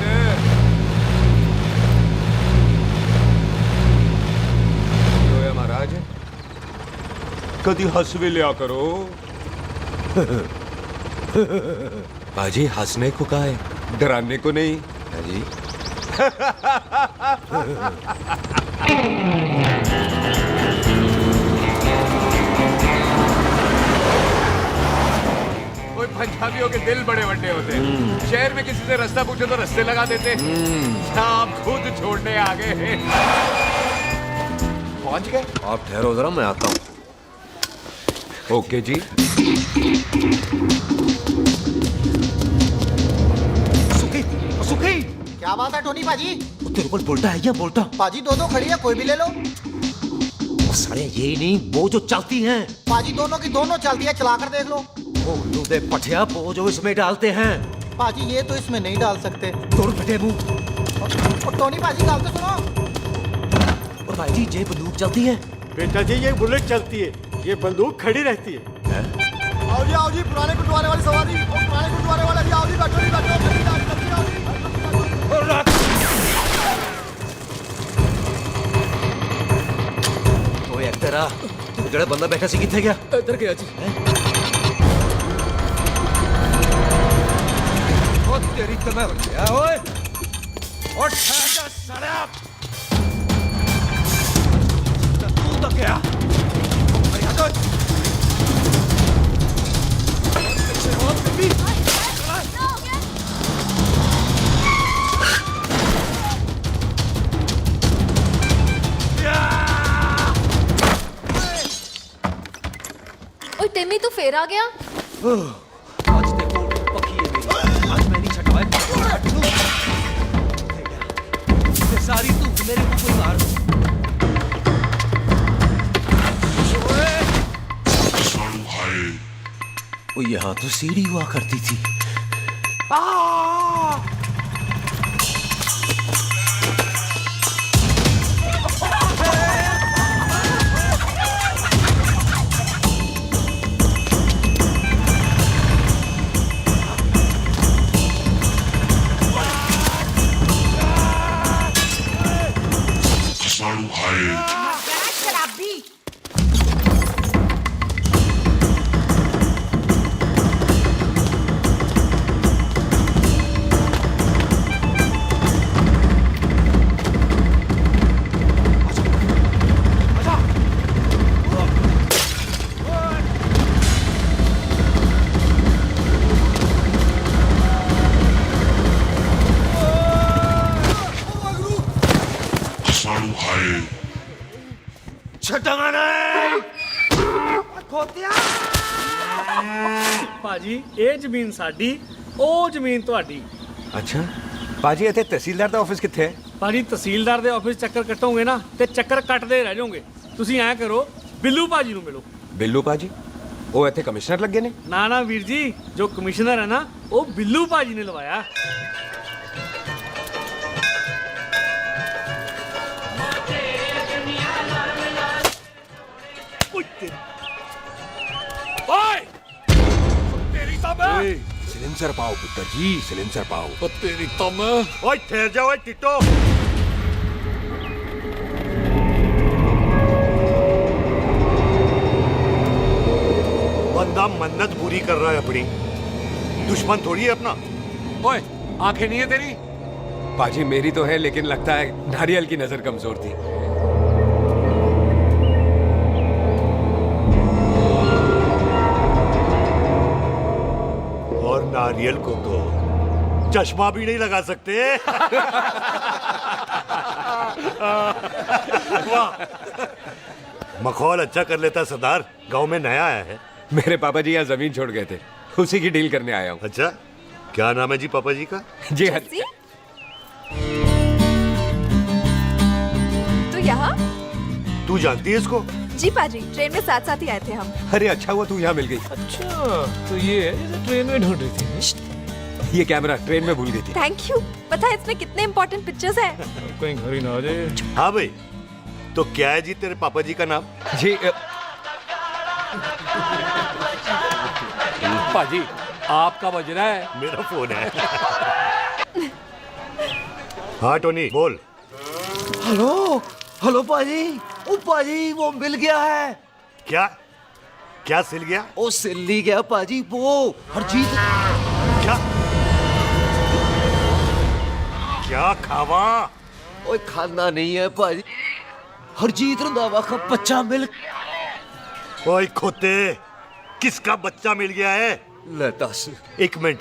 Speaker 1: महाराज, कदी हंस भी लिया करो। पाजी, हंसने को कहा है, डराने को नहीं।
Speaker 18: है जी।
Speaker 1: कोई पंजाबियों के दिल बड़े बड़े होते हैं। शहर में किसी से रास्ता पूछे तो रास्ते लगा देते। आप खुद छोड़ने आ गए। पहुंच गए?
Speaker 18: आप ठहरो जरा, मैं आता हूँ।
Speaker 1: ओके जी।
Speaker 11: सुखी, क्या बात है टोनी पाजी?
Speaker 18: तेरे को बोलता है या बोलता?
Speaker 11: पाजी दो खड़ी है, कोई भी ले लो।
Speaker 18: सारे यही नहीं, वो जो चलती हैं।
Speaker 11: पाजी दोनों की दोनों चलती है, चला कर देख लो।
Speaker 18: ओ दे पठिया, वो जो इसमें डालते हैं।
Speaker 11: पाजी ये तो इसमें नहीं डाल सकते।
Speaker 18: तोड़ फटे मुंह।
Speaker 11: टोनी पाजी गाल तो सुनो।
Speaker 18: और भाई जी, ये बंदूक चलती है?
Speaker 17: बेटा जी, ये बुलेट चलती है, ये बंदूक खड़ी रहती है। आओ जी, पुराने गुरुद्वारे वाली सवारी, पुराने गुरुद्वारे वाला जी, आओ जी, बैठो जी, बैठो।
Speaker 18: ओए एक्टरा, जेड़ा बंदा बैठा सी किथे गया?
Speaker 12: इधर गया जी।
Speaker 18: ओ तेरी तमा बच्चा, ओए उठ जा साला। तू तो क्या? अरे हटो।
Speaker 19: ओए टिम्मी, तू फिर आ गया?
Speaker 18: आज देखो पक्की है मेरी, आज मैं नहीं छटवाए। सारी तू मेरे को कोई मार। वो यहाँ तो सीढ़ी हुआ करती थी।
Speaker 7: शराबी।
Speaker 20: ਭਾਜੀ ਇਹ ਜ਼ਮੀਨ ਸਾਡੀ, ਉਹ ਜ਼ਮੀਨ ਤੁਹਾਡੀ।
Speaker 1: ਅੱਛਾ ਪਾਜੀ, ਇੱਥੇ ਤਹਿਸੀਲਦਾਰ ਦਾ ਆਫਿਸ ਕਿੱਥੇ ਹੈ?
Speaker 20: ਭਾਜੀ ਤਹਿਸੀਲਦਾਰ ਦੇ ਆਫਿਸ ਚੱਕਰ ਕੱਟੋਗੇ ਨਾ ਤੇ ਚੱਕਰ ਕੱਟਦੇ ਰਹਿ ਜਾਓਗੇ। ਤੁਸੀਂ ਐਂ ਕਰੋ, ਬਿੱਲੂ ਭਾਜੀ ਨੂੰ ਮਿਲੋ।
Speaker 1: ਬਿੱਲੂ ਪਾਜੀ? ਉਹ ਇੱਥੇ ਕਮਿਸ਼ਨਰ ਲੱਗੇ ਨੇ?
Speaker 20: ਨਾ ਨਾ ਵੀਰ ਜੀ, ਜੋ ਕਮਿਸ਼ਨਰ ਹੈ ਨਾ, ਉਹ ਬਿੱਲੂ ਭਾਜੀ ਨੇ ਲਵਾਇਆ।
Speaker 3: सिलेंसर पाओ पुत्र जी, सिलेंसर पाओ।
Speaker 12: तेरी तम।
Speaker 10: ओए ठहर जाओ टिट्टो। बंदा मन्नत पूरी कर रहा है अपनी, दुश्मन थोड़ी है अपना।
Speaker 12: ओए, आंखें नहीं है तेरी?
Speaker 1: पाजी मेरी तो है, लेकिन लगता है नारियल की नजर कमजोर थी।
Speaker 10: नारियल को तो चश्मा भी नहीं लगा सकते। वाह, मखौल अच्छा कर लेता सरदार। गांव में नया आया है।
Speaker 1: मेरे पापा जी यहाँ जमीन छोड़ गए थे, उसी की डील करने आया हूँ।
Speaker 10: अच्छा, क्या नाम है जी पापा जी का?
Speaker 1: जी
Speaker 19: तो यहाँ?
Speaker 10: तू जानती है इसको?
Speaker 19: जी पाजी, ट्रेन में साथ साथ ही आए थे हम।
Speaker 1: अरे अच्छा हुआ तू यहाँ मिल गई।
Speaker 12: अच्छा, तो ये है जैसे ट्रेन में ढूंढ रही थी।
Speaker 1: ये कैमरा ट्रेन में भूल गई थी।
Speaker 19: Thank you. पता है इसमें कितने इम्पोर्टेंट पिक्चर्स हैं।
Speaker 12: कहीं घर ही ना आ जाए।
Speaker 10: हाँ भाई, तो क्या है जी तेरे पापा जी का नाम?
Speaker 1: जी
Speaker 12: पाजी, आपका बज रहा है।
Speaker 10: मेरा फोन है। हाँ टोनी बोल।
Speaker 18: हेलो हेलो पाजी। ओ पाजी, वो मिल गया है।
Speaker 10: क्या क्या सिल गया?
Speaker 18: ओ सिल ली गया पाजी, वो हरजीत।
Speaker 10: क्या क्या खावा?
Speaker 18: ओए खाना नहीं है पाजी, हरजीत रंधावा का बच्चा मिल।
Speaker 10: ओए खोते, किसका बच्चा मिल गया है?
Speaker 18: ले दस।
Speaker 10: एक मिनट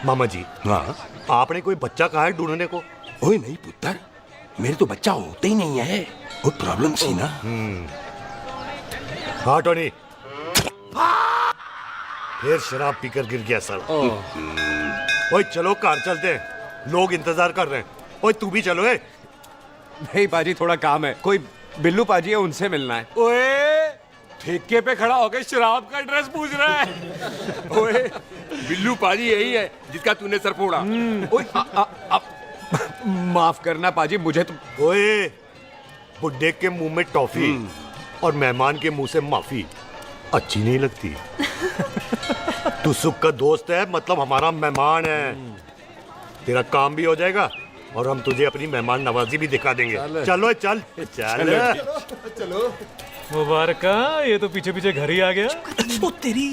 Speaker 10: मामा जी। हाँ, आपने कोई बच्चा कहा है ढूंढने को?
Speaker 3: ओए नहीं पुत्र, मेरे तो बच्चा होते ही नहीं है। वो प्रॉब्लम सी ना।
Speaker 10: हाँ टोनी, फिर शराब पीकर गिर गया सर। ओए चलो कार चलते हैं, लोग इंतजार कर रहे हैं। ओए तू भी चलो। है
Speaker 1: नहीं पाजी, थोड़ा काम है। कोई बिल्लू पाजी है, उनसे मिलना है।
Speaker 12: ओए, ठेके पे खड़ा होकर शराब का एड्रेस पूछ रहा है।
Speaker 3: ओए, बिल्लू पाजी यही है जिसका तूने सर फोड़ा।
Speaker 1: ओए माफ करना पाजी, मुझे तो।
Speaker 10: ओए, बुड्ढे के मुंह में टॉफी और मेहमान के मुंह से माफी अच्छी नहीं लगती। तू सुख का दोस्त है, मतलब हमारा मेहमान है। तेरा काम भी हो जाएगा और हम तुझे अपनी मेहमान नवाजी भी दिखा देंगे। चलो चल चल
Speaker 17: चलो।
Speaker 20: मुबारक, ये तो पीछे पीछे घर ही आ गया।
Speaker 11: ओ तेरी।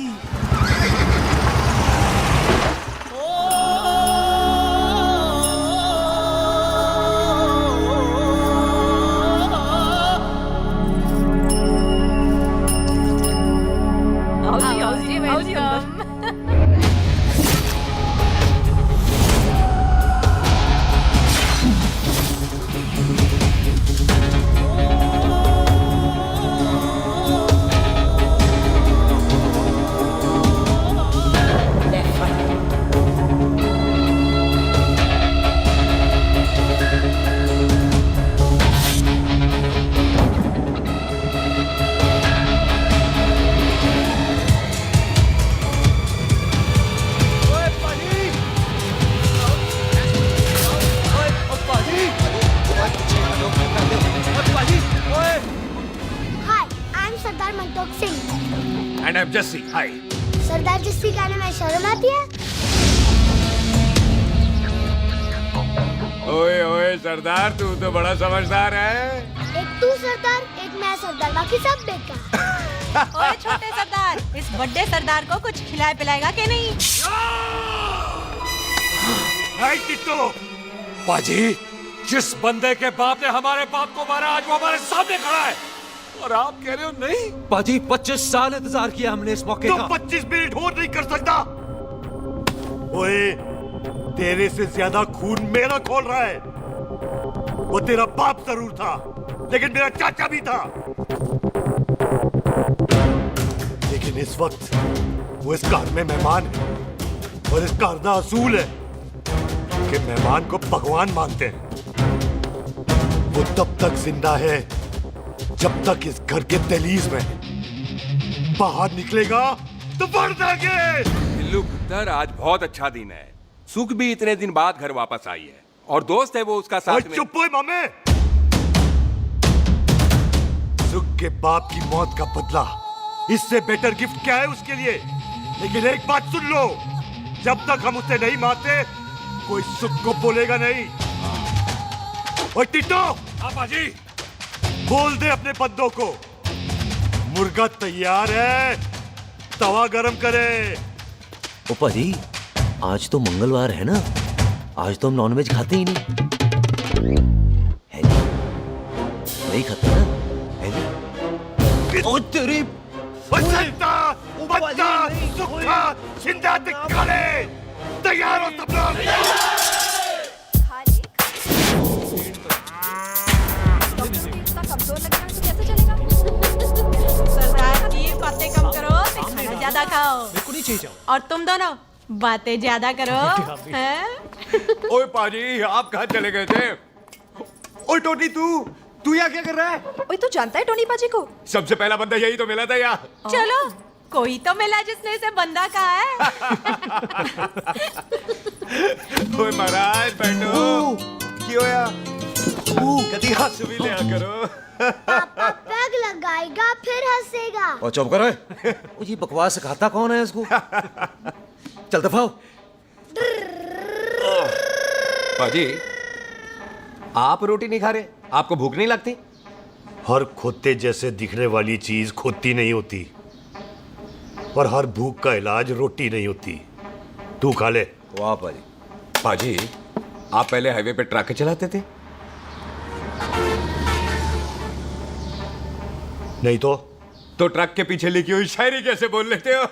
Speaker 3: And I'm Jesse. Hi.
Speaker 13: सरदार जस्सी कहने में शर्म आती है?
Speaker 1: ओए ओए सरदार, तू तो बड़ा समझदार है।
Speaker 13: एक तू सरदार, एक मैं सरदार, बाकी सब बेकार।
Speaker 7: ओए छोटे सरदार, इस बड़े सरदार को कुछ खिलाए पिलाएगा कि नहीं?
Speaker 10: टिट्टो।
Speaker 12: पाजी, जिस बंदे के बाप ने हमारे बाप को मारा, आज वो हमारे सामने खड़ा है और आप कह रहे हो नहीं?
Speaker 18: पाजी, 25 साल इंतजार किया हमने इस मौके का।
Speaker 10: 25 मिनट और नहीं कर सकता। ओए, तेरे से ज्यादा खून मेरा खोल रहा है। वो तेरा बाप जरूर था, लेकिन मेरा चाचा भी था। लेकिन इस वक्त वो इस कार में मेहमान है और इस कार का असूल है कि मेहमान को भगवान मानते हैं। वो तब तक जिंदा है जब तक इस घर के दहलीज में। बाहर निकलेगा तो बढ़ जाएंगे।
Speaker 3: बिल्लू पुत्र, आज बहुत अच्छा दिन है। सुख भी इतने दिन बाद घर वापस आई है और दोस्त है वो उसका साथ में।
Speaker 10: चुप हो मामे। सुख के बाप की मौत का बदला, इससे बेटर गिफ्ट क्या है उसके लिए? लेकिन एक बात सुन लो, जब तक हम उसे नहीं मारते कोई सुख को बोलेगा नहीं। ओए टिट्टो।
Speaker 12: हाँ पाजी।
Speaker 10: बोल दे अपने बंदों को मुर्गा तैयार है, तवा गरम करे।
Speaker 18: ओ पाजी, आज तो मंगलवार है ना, आज तो हम नॉनवेज खाते ही नहीं है जी? नहीं खाते ना, है जी? ओ तेरी
Speaker 10: बसंता बत्ता सुखा जिंदा दिखाले तैयार हो सब लोग
Speaker 19: कमजोर लगता है तो कैसे चलेगा?
Speaker 7: सरदार जी बातें कम करो, खाना ज्यादा खाओ।
Speaker 14: मेरे को नहीं चाहिए।
Speaker 7: और तुम दोनों बातें ज्यादा करो, हैं?
Speaker 1: ओए पाजी, आप कहाँ चले गए थे?
Speaker 17: ओए टोनी, तू यहाँ क्या कर रहा है?
Speaker 19: ओए तू जानता है टोनी पाजी को?
Speaker 1: सबसे पहला बंदा यही तो मिला था यहाँ।
Speaker 7: चलो कोई तो मिला जिसने इसे बंदा कहा है।
Speaker 1: ओए महाराज बैठो।
Speaker 17: क्यों यार?
Speaker 1: कभी हंस भी लिया करो।
Speaker 13: पापा पैग लगाएगा फिर हंसेगा।
Speaker 18: और चुप करो। ये बकवास सिखाता कौन है इसको? चल दफाओ।
Speaker 1: पाजी, आप रोटी नहीं खा रहे? आपको भूख नहीं लगती?
Speaker 10: हर खोते जैसे दिखने वाली चीज खोती नहीं होती और हर भूख का इलाज रोटी नहीं होती। तू खा ले।
Speaker 18: वाह पाजी।
Speaker 1: पाजी, आप पहले हाईवे पे ट्रक चलाते थे?
Speaker 10: नहीं तो
Speaker 1: ट्रक के पीछे लिखी हुई शायरी कैसे बोल लेते हो?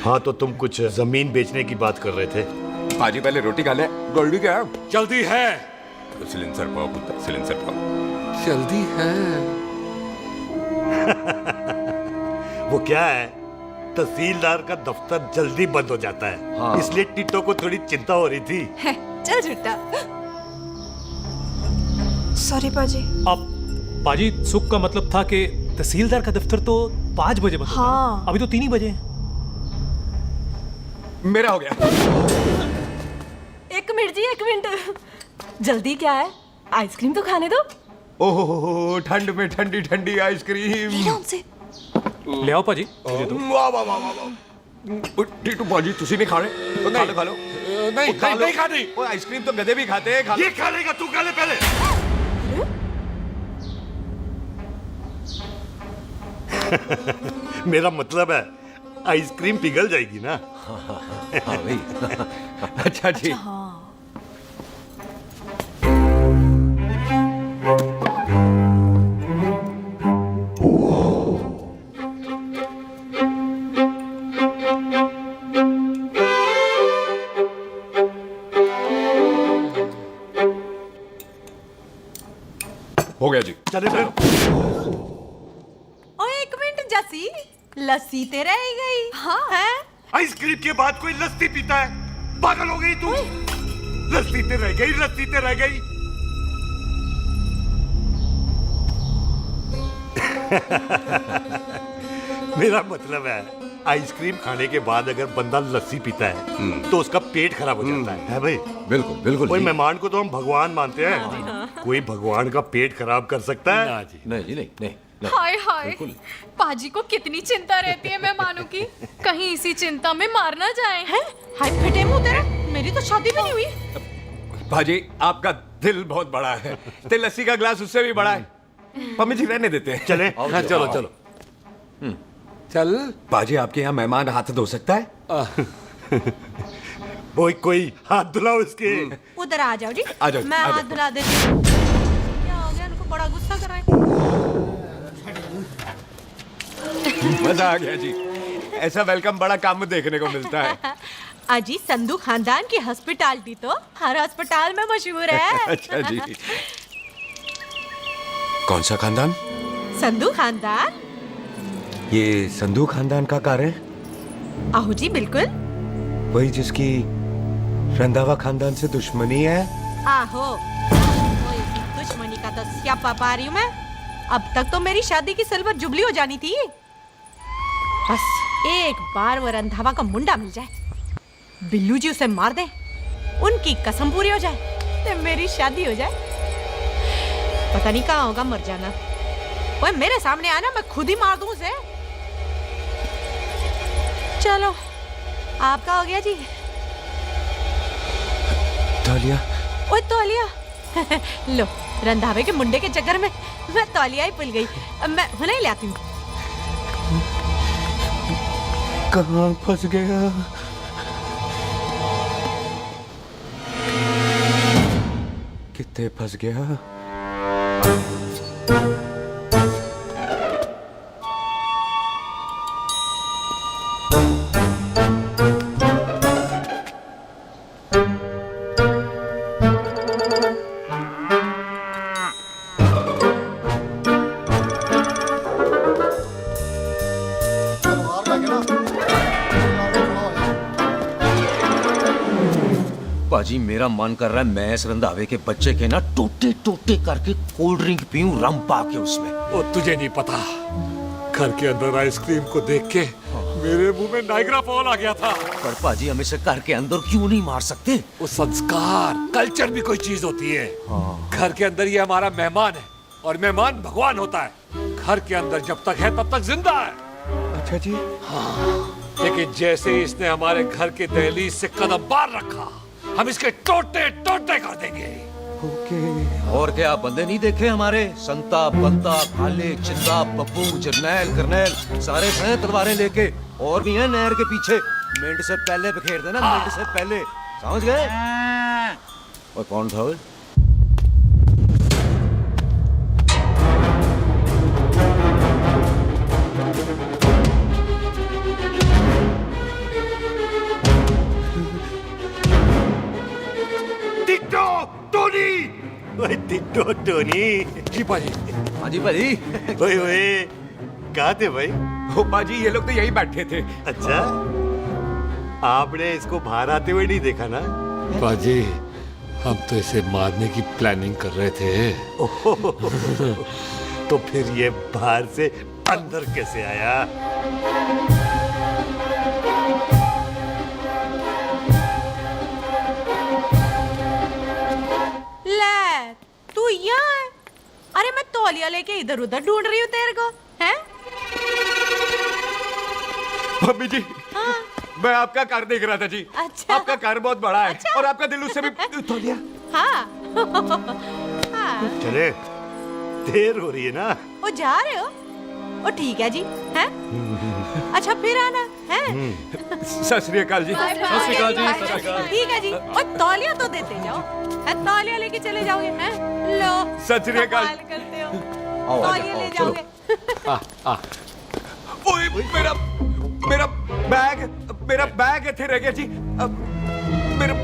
Speaker 10: हाँ, तो तुम कुछ जमीन बेचने की बात कर रहे थे।
Speaker 1: पाजी पहले रोटी खा ले। गोल्डी क्या?
Speaker 12: जल्दी है।
Speaker 1: सिलेंसर पाओ पुत्र, सिलेंसर पाओ।
Speaker 12: जल्दी है।
Speaker 10: वो क्या है, तहसीलदार का दफ्तर जल्दी बंद हो जाता है।
Speaker 18: हाँ।
Speaker 10: इसलिए टिट्टो को थोड़ी चिंता हो रही थी।
Speaker 19: चल झूठा। सॉरी पाजी।
Speaker 14: अब पाजी, सुख का मतलब था कि तहसीलदार का दफ्तर तो 5 बजे बंद होता है।
Speaker 19: हाँ।
Speaker 14: अभी तो 3 ही बजे हैं।
Speaker 1: मेरा हो गया।
Speaker 19: 1 मिनट जी, 1 मिनट। जल्दी क्या है? आइसक्रीम तो खाने दो।
Speaker 1: ओह, ठंड में ठंडी ठंडी आइसक्रीम।
Speaker 14: ले आओ पाजी।
Speaker 1: वाह वाह वाह वाह। टीटू पाजी, तुसी नहीं खा रहे? खा लो खा लो।
Speaker 12: नहीं खानी।
Speaker 1: वो आइसक्रीम तो गधे भी खाते हैं।
Speaker 10: ये खा लेगा, तू खा ले पहले। मेरा मतलब है आइसक्रीम पिघल जाएगी ना।
Speaker 18: हाँ भाई।
Speaker 1: अच्छा जी। हो गया जी।
Speaker 10: चले फिर।
Speaker 7: ओ 1 मिनट जसी, लस्सी ते रह गई। हाँ है?
Speaker 10: आइसक्रीम के बाद कोई लस्सी पीता है? पागल हो गई तू? लस्सी ते रह गई, लस्सी ते रह गई। मेरा मतलब है आइसक्रीम खाने के बाद अगर बंदा लस्सी पीता है तो उसका पेट खराब हो जाता है भाई?
Speaker 1: बिल्कुल बिल्कुल।
Speaker 10: कोई मेहमान को तो हम भगवान मानते हैं, कोई भगवान का पेट खराब कर सकता है?
Speaker 18: नहीं जी, नहीं।
Speaker 19: हाय हाय, पाजी को कितनी चिंता रहती है मेहमानों की। कहीं इसी चिंता में मार ना जाए।
Speaker 7: हैं? हाय फिटे मुंह तेरा, मेरी तो शादी भी नहीं हुई।
Speaker 1: भाजी, आपका दिल बहुत बड़ा है। ते लस्सी का ग्लास उससे भी बड़ा है। मम्मी जी रहने देते हैं।
Speaker 10: चले।
Speaker 12: हाँ, चलो चलो। चल।
Speaker 1: बाजी, आपके यहाँ मेहमान हाथ धो सकता है?
Speaker 10: कोई हाथ धुलाओ इसके।
Speaker 7: उधर आ जाओ जी।
Speaker 1: आ जाओ,
Speaker 7: मैं
Speaker 1: आ
Speaker 7: हाथ
Speaker 1: जाओ।
Speaker 7: धुला देती हूँ। क्या हो गया, उनको बड़ा गुस्सा कर रहे हैं।
Speaker 1: मजा आ गया जी। ऐसा वेलकम बड़ा काम में देखने को मिलता है।
Speaker 7: अजी, संधू खानदान की हॉस्पिटैलिटी तो हर अस्पताल में मशहूर है।
Speaker 1: अच्छा जी। कौन सा खानदान?
Speaker 7: संधू खानदान।
Speaker 1: ये संधू खानदान का कार है?
Speaker 7: आहो जी, बिल्कुल
Speaker 1: वही जिसकी रंधावा खानदान से दुश्मनी है।
Speaker 7: आहो, वो इसी दुश्मनी का तो स्यापा पा रही हूँ मैं। अब तक तो मेरी शादी की सिल्वर जुबली हो जानी थी। बस एक बार वो रंधावा का मुंडा मिल जाए, बिल्लू जी उसे मार दे, उनकी कसम पूरी हो जाए, तो मेरी शादी हो जाए। पता नहीं कहाँ होगा मर जाना। वो मेरे सामने आना, मैं खुद ही मार दूं उसे। चलो, आपका हो गया जी।
Speaker 1: तौलिया।
Speaker 7: ओए तौलिया। लो, रंधावे के मुंडे के चक्कर में मैं तौलिया ही भूल गई। मैं हुने ही लाती हूँ।
Speaker 1: कहाँ फंस गया? कितने फंस गया?
Speaker 18: पाजी मेरा मन कर रहा है मैं इस रंधावे के बच्चे के ना टोटे टोटे करके कोल्ड ड्रिंक पीऊं रम पा के उसमें।
Speaker 12: वो तुझे नहीं पता, घर के अंदर आइसक्रीम को देख के मेरे मुंह में नाइग्रा फॉल आ गया था।
Speaker 18: पर पाजी हम इसे घर के अंदर क्यों नहीं मार सकते?
Speaker 12: वो संस्कार कल्चर भी कोई चीज होती है। घर के अंदर ये हमारा मेहमान है और मेहमान भगवान होता है। घर के अंदर जब तक है तब तक जिंदा है।
Speaker 1: अच्छा जी।
Speaker 12: हाँ, लेकिन जैसे ही इसने हमारे घर के दहलीज से कदम बाहर रखा हम इसके टोटे टोटे कर देंगे।
Speaker 18: और क्या आप बंदे नहीं देखे हमारे? संता बंता खालिक चिंदा बब्बू जरनैल करनैल सारे खड़े तलवारें लेके, और भी हैं नहर के पीछे। मिनट से पहले बिखेर देना, मिनट से पहले, समझ गए? और कौन था वो?
Speaker 10: ओए टिट्टो टोनी।
Speaker 12: जी पाजी।
Speaker 18: हाँ जी पाजी।
Speaker 10: ओए ओए कहाँ थे भाई?
Speaker 1: ओ पाजी ये लोग तो यही बैठे थे।
Speaker 10: अच्छा, आपने इसको बाहर आते हुए नहीं देखा ना?
Speaker 12: पाजी हम तो इसे मारने की प्लानिंग कर रहे थे।
Speaker 10: तो फिर ये बाहर से अंदर कैसे आया?
Speaker 7: तू यहाँ है? अरे मैं तौलिया लेके इधर उधर ढूंढ रही हूँ तेरे को, हैं?
Speaker 1: मम्मी जी।
Speaker 7: हाँ?
Speaker 1: मैं आपका कार देख रहा था जी।
Speaker 7: अच्छा।
Speaker 1: आपका कार बहुत बड़ा है।
Speaker 7: अच्छा।
Speaker 1: और आपका दिल उससे भी तौलिया।
Speaker 7: हाँ। हाँ।
Speaker 10: चले, देर हो रही है ना?
Speaker 7: वो जा रहे हो? वो ठीक है जी, हैं? अच्छा फिर आना, हैं?
Speaker 1: सत श्री अकाल जी।
Speaker 7: सत श्री अकाल जी। ठीक है जी। और तौलिया तो देते जाओ, है? तौलिया लेके चले जाओगे, हैं? लो।
Speaker 1: सत श्री अकाल।
Speaker 7: कमाल करते हो। तौलिया ले जाओगे।
Speaker 1: ओए मेरा बैग इथे रह गया जी।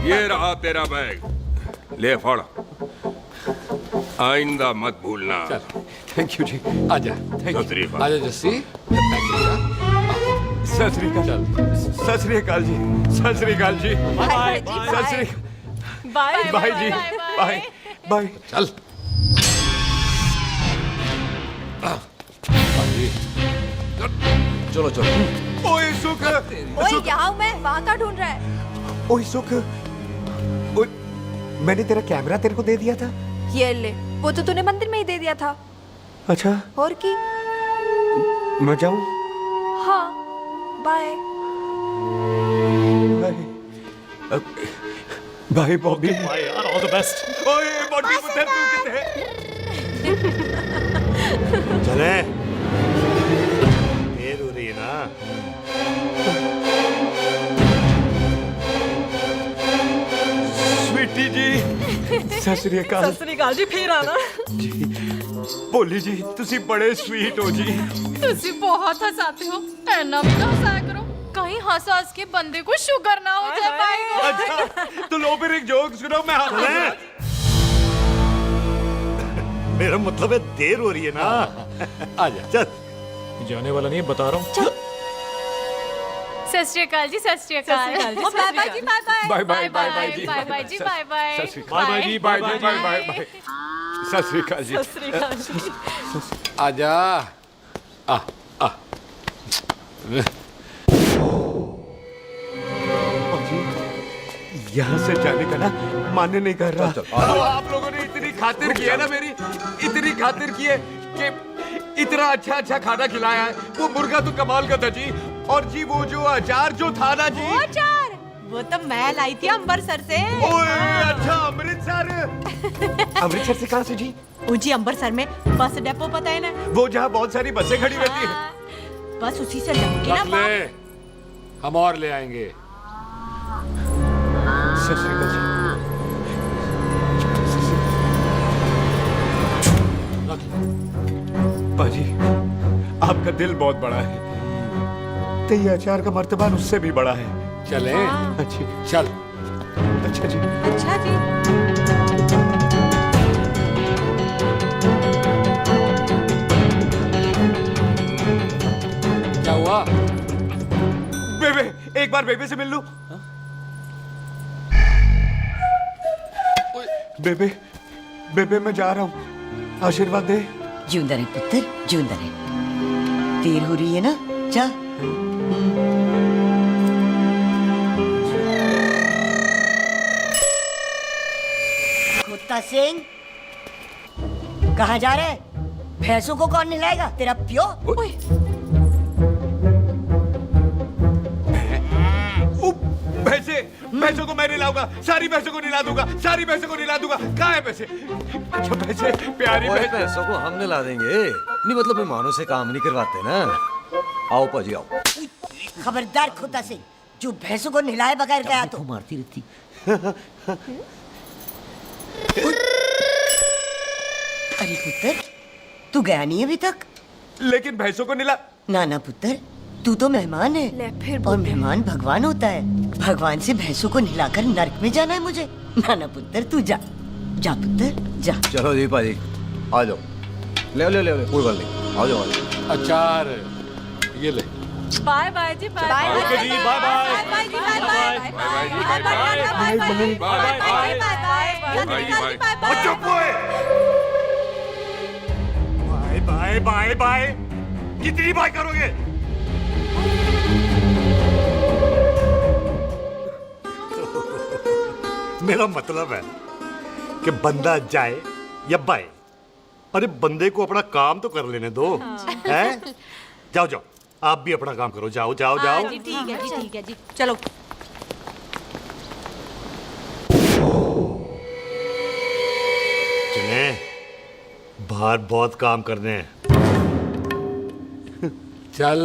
Speaker 3: ये रहा तेरा बैग, ले फड़। आइंदा मत भूलना।
Speaker 1: थैंक यू जी।
Speaker 12: आजा। आजा जस्सी।
Speaker 1: सत श्री अकाल। सत श्री अकाल जी। सत श्री अकाल जी। सत श्री
Speaker 7: बाय
Speaker 1: बाय जी। Bye bye.
Speaker 12: चल।
Speaker 18: चलो चलो।
Speaker 1: ओए सुख।
Speaker 19: ओए यहाँ मैं, वहाँ का ढूंढ रहा है?
Speaker 1: ओए सुख, ओए मैंने तेरा कैमरा तेरे को दे दिया था।
Speaker 19: ये ले, वो तो तूने मंदिर में ही दे दिया था।
Speaker 1: अच्छा।
Speaker 19: और की?
Speaker 1: मैं जाऊं?
Speaker 19: हाँ, बाय।
Speaker 1: बाय बॉबी।
Speaker 10: बाय यार, ऑल द बेस्ट।
Speaker 1: ओए बॉबी पुत्र तू किथे?
Speaker 10: चले, देर हो रही है ना?
Speaker 1: स्वीटी जी। सत श्री अकाल।
Speaker 7: सत श्री अकाल जी, फिर आना।
Speaker 1: भोली जी तुसी बड़े स्वीट हो जी।
Speaker 19: तुसी बहुत हंसाते हो, ऐना भी ना हंसाया करो, कहीं हंस हंस के बंदे को शुगर ना हो जाए पाएगा।
Speaker 1: अच्छा तो लो फिर एक जोक सुनो, मैं
Speaker 10: मेरा मतलब है देर हो रही है ना?
Speaker 12: आजा।
Speaker 10: चल।
Speaker 20: जाने वाला नहीं है, बता रहा हूँ।
Speaker 19: सत श्री अकाल जी, सत श्री अकाल।
Speaker 7: बाय बाय जी, bye bye.
Speaker 1: Bye bye bye जी।
Speaker 19: बाय बाय जी, बाय बाय।
Speaker 1: सत श्री अकाल। बाय जी, बाय बाय बाय बाय। सत श्री अकाल जी।
Speaker 7: सत श्री अकाल जी।
Speaker 12: आजा।
Speaker 1: यहाँ से जाने का ना मान्य नहीं कर रहा। तो आप लोगों ने इतनी खातिर की है ना मेरी, इतनी खातिर की है कि इतना अच्छा अच्छा खाना खिलाया है। वो मुर्गा तो कमाल का था जी। और जी वो जो अचार जो था ना जी,
Speaker 7: वो अचार वो तो मैं लाई थी अमृतसर से।
Speaker 1: ओए अच्छा अमृतसर। अमृतसर से कहाँ से जी?
Speaker 7: जी अमृतसर में बस डिपो पता है ना,
Speaker 1: वो जहाँ बहुत सारी बसें खड़ी रहती है।
Speaker 7: बस उसी से लगे ना।
Speaker 12: ले, हम और ले आएंगे।
Speaker 1: सत श्री अकाल जी।
Speaker 9: पाजी, आपका दिल बहुत बड़ा है, तो ये अचार का मर्तबा उससे भी बड़ा है।
Speaker 12: चले?
Speaker 9: अच्छी
Speaker 12: चल।
Speaker 9: अच्छा जी।
Speaker 7: अच्छा जी।
Speaker 12: क्या हुआ?
Speaker 9: बेबे, एक बार बेबे से मिल लूं? बेबे, बेबे मैं जा रहा हूँ, आशीर्वाद दे।
Speaker 8: जिंदा रहे पुत्र, जिंदा रहे। देर हो रही है ना, जा। कुत्ता सिंह, कहाँ जा रहे? भैंसों को कौन नहलाएगा? तेरा प्यो?
Speaker 9: भैंसों को मैं नहलाऊंगा, सारी भैंसों को नहला दूंगा, सारी भैंसों को नहला दूंगा। कहाँ है पैसे? अच्छा पैसे, प्यारी
Speaker 18: पैसों को हम नहला देंगे, नहीं मतलब मेहमानों से काम नहीं करवाते ना। आओ पाजी आओ।
Speaker 8: खबरदार कुत्ता सिंह, जो भैंसों को नहलाए बगैर गया तो
Speaker 18: मारती रहती।
Speaker 8: अरे पुत्र, तू गया नहीं अभी तक?
Speaker 9: लेकिन भैंसों को नहला।
Speaker 8: ना ना पुत्र, तू तो मेहमान है और मेहमान भगवान होता है। भगवान से भैंसों को नहलाकर नरक में जाना है मुझे? ना ना पुत्र, तू जा, जा पुत्र जा।
Speaker 18: चलो जी पाजी, आ जाओ। ले ले ले कोई बात नहीं, आ जाओ।
Speaker 12: अचार ये ले।
Speaker 19: बाय बाय जी, बाय बाय
Speaker 12: ओके जी, बाय बाय।
Speaker 19: बाय जी, bye bye bye bye bye
Speaker 10: bye bye bye. कितनी बाय करोगे? मेरा मतलब है कि बंदा जाए या बाय, अरे बंदे को अपना काम तो कर लेने दो। हैं? जाओ जाओ, आप भी अपना काम करो, जाओ जाओ जाओ।
Speaker 7: जी ठीक है जी, ठीक है जी, चलो।
Speaker 10: चले, बाहर बहुत काम करने हैं।
Speaker 12: चल।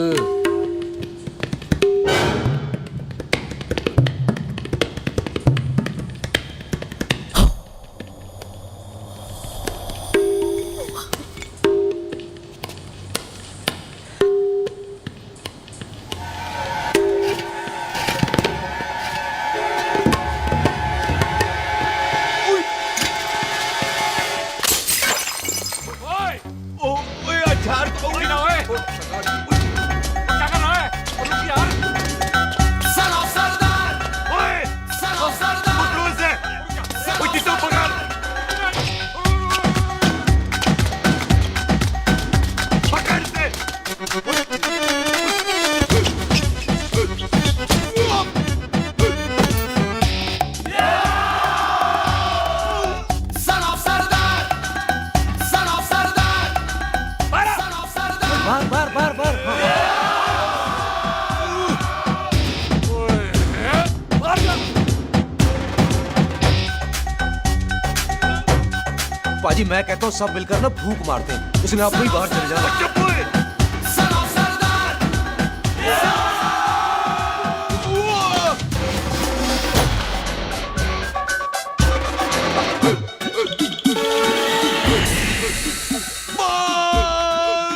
Speaker 18: पाजी मैं कहता हूँ सब मिलकर ना भूख मारते हैं, उसने आपको ही बाहर चले जाना।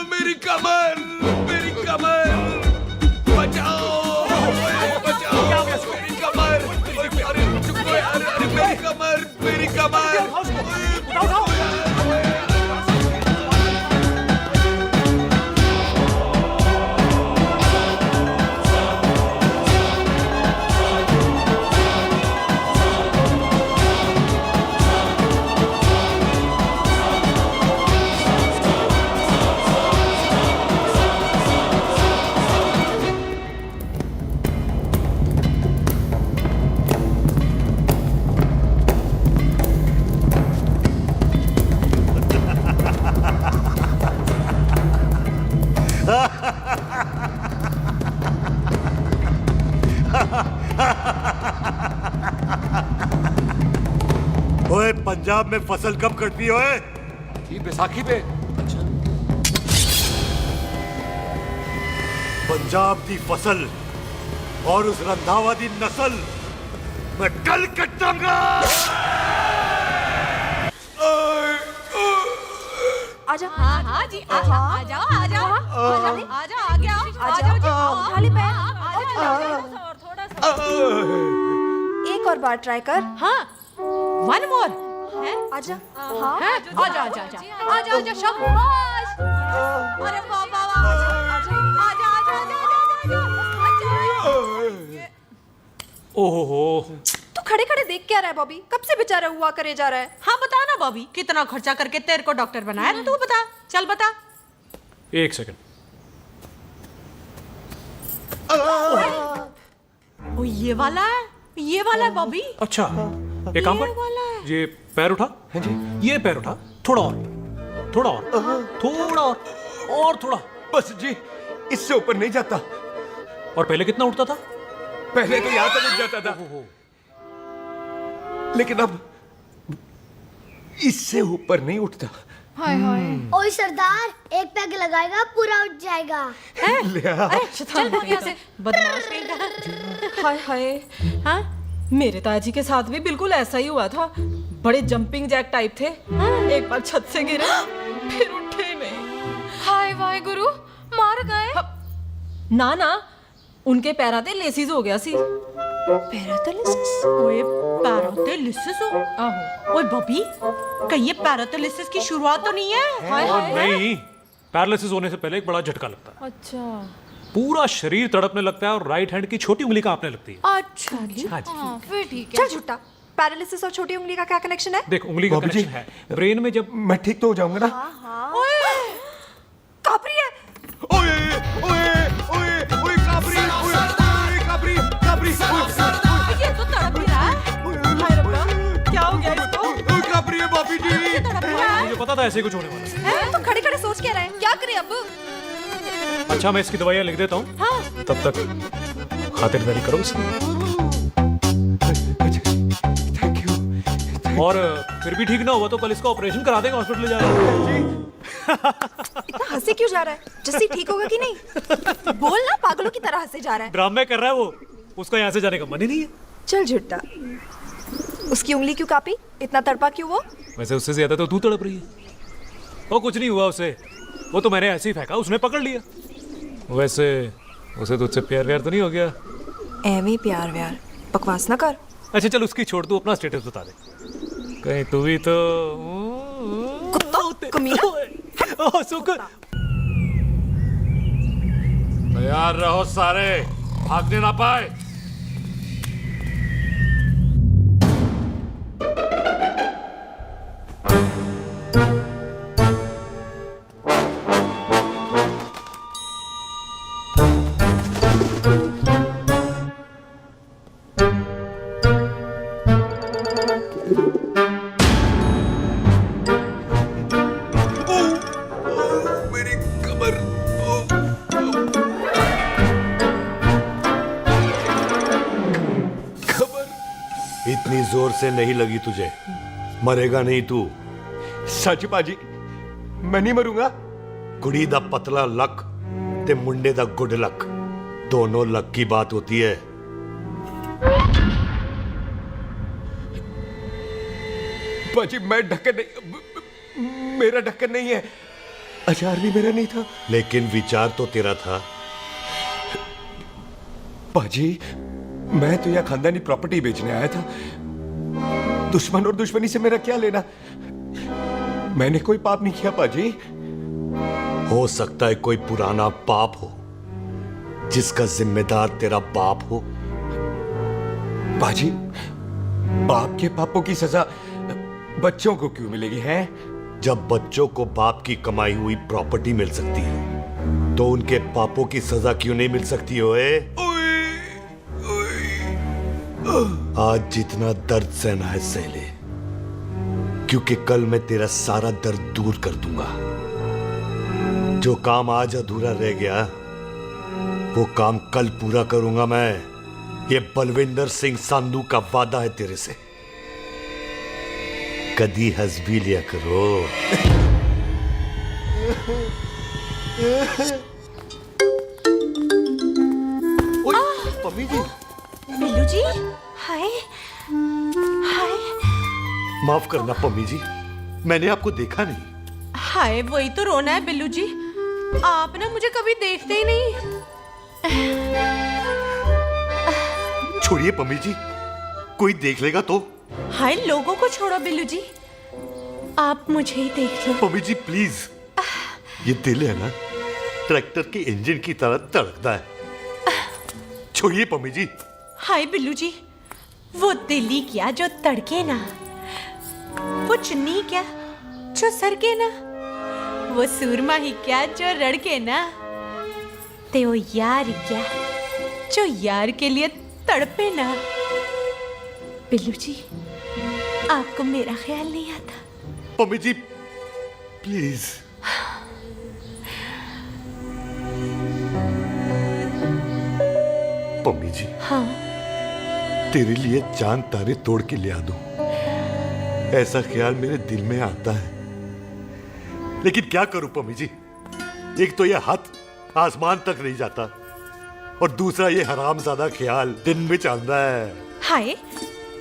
Speaker 9: मेरी कमर, मेरी कमर, बचाओ, बचाओ, मेरी कमर, अरे मेरी कमर, मेरी कमर।
Speaker 10: ओए पंजाब में फसल कब कटती है ओए?
Speaker 12: ये बैसाखी पे।
Speaker 10: पंजाब की फसल और उस रंधावा दी नस्ल मैं कल कटांगा।
Speaker 19: आजा।
Speaker 7: हाँ हाँ जी, आ जाओ आ जाओ आ जाओ आ जाओ आ जाओ आगे आओ आ जाओ जी,
Speaker 19: उठा ले पैर।
Speaker 7: और थोड़ा सा
Speaker 19: एक और बार ट्राई कर।
Speaker 7: हाँ, वन मोर है।
Speaker 19: आजा। हाँ
Speaker 7: आजा आजा आजा आजा आजा शाबाश। अरे वाह वाह वाह, आजा आजा आजा आजा।
Speaker 20: ओहो,
Speaker 19: तू खड़े खड़े देख क्या रहा है बॉबी? कब से बेचारा हुआ करे जा रहा है?
Speaker 7: हाँ बता ना बॉबी, कितना खर्चा करके तेरे को डॉक्टर बनाया ना, तू बता, चल बता।
Speaker 20: एक सेकंड।
Speaker 7: ओ ये वाला है बॉबी।
Speaker 20: अच्छा, एक काम
Speaker 7: ये वाला
Speaker 20: कर,
Speaker 7: है।
Speaker 20: ये पैर उठा। हाँ जी। ये पैर उठा, थोड़ा और, थोड़ा और, थोड़ा और थोड़ा।
Speaker 9: बस जी, इससे ऊपर नहीं जाता।
Speaker 20: और पहले कितना उठता था?
Speaker 9: पहले तो यहां तक उठ जाता था, लेकिन अब इससे ऊपर नहीं उठता।
Speaker 19: हाय हाय।
Speaker 13: ओए सरदार, एक पैग लगाएगा पूरा उठ जाएगा।
Speaker 7: चल भाग यहाँ से, बदमाश कहीं।
Speaker 19: हाय हाय। हाँ, मेरे ताजी के साथ भी बिल्कुल ऐसा ही हुआ था। बड़े जंपिंग जैक टाइप थे। एक बार छत से गिरे, फिर उठे नहीं। हाय वाहे गुरु, मार गए? ना ना, उनके पैरा ते लेसिस हो गया सी।
Speaker 7: पैरालिसिस? ओए पैरालिसिस हो? आहो। ओए बॉबी, कहीं ये पैरालिसिस की शुरुआत तो नहीं है?
Speaker 20: हाय हाय। नहीं, पैरालिसिस होने से पहले एक बड़ा झटका लगता है।
Speaker 19: अच्छा।
Speaker 20: पूरा शरीर तड़पने लगता है और राइट हैंड की छोटी उंगली कांपने लगती है।
Speaker 19: अच्छा जी।
Speaker 20: हाँ जी।
Speaker 19: हाँ, फिर ठीक है। चल झूठा, पैरालिसिस और छोटी उंगली का क्या कनेक्शन है?
Speaker 20: देख, उंगली का कनेक्शन है ब्रेन में। जब
Speaker 9: मैं ठीक तो हो जाऊंगा ना?
Speaker 19: ओए, कापरी है।
Speaker 9: ओए ओए ओए ओए काबरी, ओए काबरी काबरी,
Speaker 7: ये तो तड़प ही रहा है। हाय रब्बा, क्या हो गया इसको?
Speaker 9: ओए काबरी है बापी जी।
Speaker 20: मुझे पता था ऐसे कुछ होने वाला है।
Speaker 19: तो खड़े खड़े सोच क्या रहे हैं? क्या करें अब?
Speaker 20: अच्छा, मैं इसकी दवाइयाँ लिख देता हूँ।
Speaker 19: हाँ।
Speaker 20: तब तक खातिरदारी करो इसकी।
Speaker 9: Thank you.
Speaker 20: और फिर भी ठीक ना हुआ तो कल इसका ऑपरेशन करा देंगे, हॉस्पिटल ले जाएंगे।
Speaker 19: इतना हंसे क्यों जा रहा है? जस्सी ठीक होगा कि नहीं? बोल ना, पागलों की तरह हंसे जा रहा है।
Speaker 20: ड्रामे कर रहा है वो, उसका यहाँ से जाने का मन ही नहीं है।
Speaker 19: चल झुट्टा, उसकी उंगली क्यों कापी? इतना तड़पा क्यों वो?
Speaker 20: वैसे उससे ज्यादा तो तू तड़प रही है। वो कुछ नहीं हुआ उसे, वो तो मैंने ऐसे ही फेंका, उसने पकड़ लिया। वैसे उसे तुझसे प्यार व्यार तो नहीं हो गया?
Speaker 19: एਵੇਂ प्यार व्यार बकवास ना कर।
Speaker 20: अच्छा चल, उसकी छोड़, तू अपना स्टेटस बता दे। कहीं तू भी तो
Speaker 12: तैयार रहो सारे, भागने ना पाए।
Speaker 10: इतनी जोर से नहीं लगी तुझे, मरेगा नहीं तू।
Speaker 9: सच बाजी, मैं नहीं मरूंगा।
Speaker 10: कुड़ी दा पतला लक ते मुंडे दा गुड लक, दोनों लक की बात होती है।
Speaker 9: बाजी मैं ढक्कन नहीं, मेरा ढक्कन नहीं है। अचार भी मेरा नहीं था।
Speaker 10: लेकिन विचार तो तेरा था।
Speaker 9: बाजी, मैं तो यह खानदानी प्रॉपर्टी बेचने आया था। दुश्मन और दुश्मनी से मेरा क्या लेना? मैंने कोई पाप नहीं किया बाजी।
Speaker 10: हो सकता है कोई पुराना पाप हो जिसका जिम्मेदार तेरा बाप हो।
Speaker 9: बाजी, बाप के पापों की सजा बच्चों को क्यों मिलेगी है?
Speaker 10: जब बच्चों को बाप की कमाई हुई प्रॉपर्टी मिल सकती है तो उनके पापों की सजा क्यों नहीं मिल सकती? ओए आज जितना दर्द सहना है सह ले, क्योंकि कल मैं तेरा सारा दर्द दूर कर दूंगा। जो काम आज अधूरा रह गया वो काम कल पूरा करूंगा मैं। ये बलविंदर सिंह संधू का वादा है तेरे से। कदी हंस भी लिया करो।
Speaker 9: मम्मी जी।
Speaker 7: बिल्लू जी, हाय हाय।
Speaker 10: माफ करना पम्मी जी, मैंने आपको देखा नहीं।
Speaker 7: हाय वही तो रोना है बिल्लू जी, आप ना मुझे कभी देखते ही नहीं।
Speaker 10: छोड़िए पम्मी जी, कोई देख लेगा तो।
Speaker 7: हाय लोगों को छोड़ो बिल्लू जी, आप मुझे ही देख लो।
Speaker 10: पम्मी जी प्लीज, ये दिल है ना ट्रैक्टर के इंजन की तरह धड़कता है। छोड़िए पम्मी जी।
Speaker 7: हाय बिल्लू जी, वो दिल्ली क्या जो तड़के ना, वो चुन्नी क्या जो सरके ना, वो सूरमा ही क्या जो रड़के ना, ते वो यार क्या जो यार के लिए तड़पे ना। बिल्लू जी आपको मेरा ख्याल नहीं आता?
Speaker 10: पम्मी जी प्लीज। पम्मी जी
Speaker 7: हाँ
Speaker 10: तेरे लिए चांद तारे तोड़ के ले आ दूं, ऐसा ख्याल मेरे दिल में आता है, लेकिन क्या करूं पम्मी जी। एक तो ये हाथ आसमान तक नहीं जाता और दूसरा ये हरामजादा ख्याल दिन में चलता है।
Speaker 7: हाय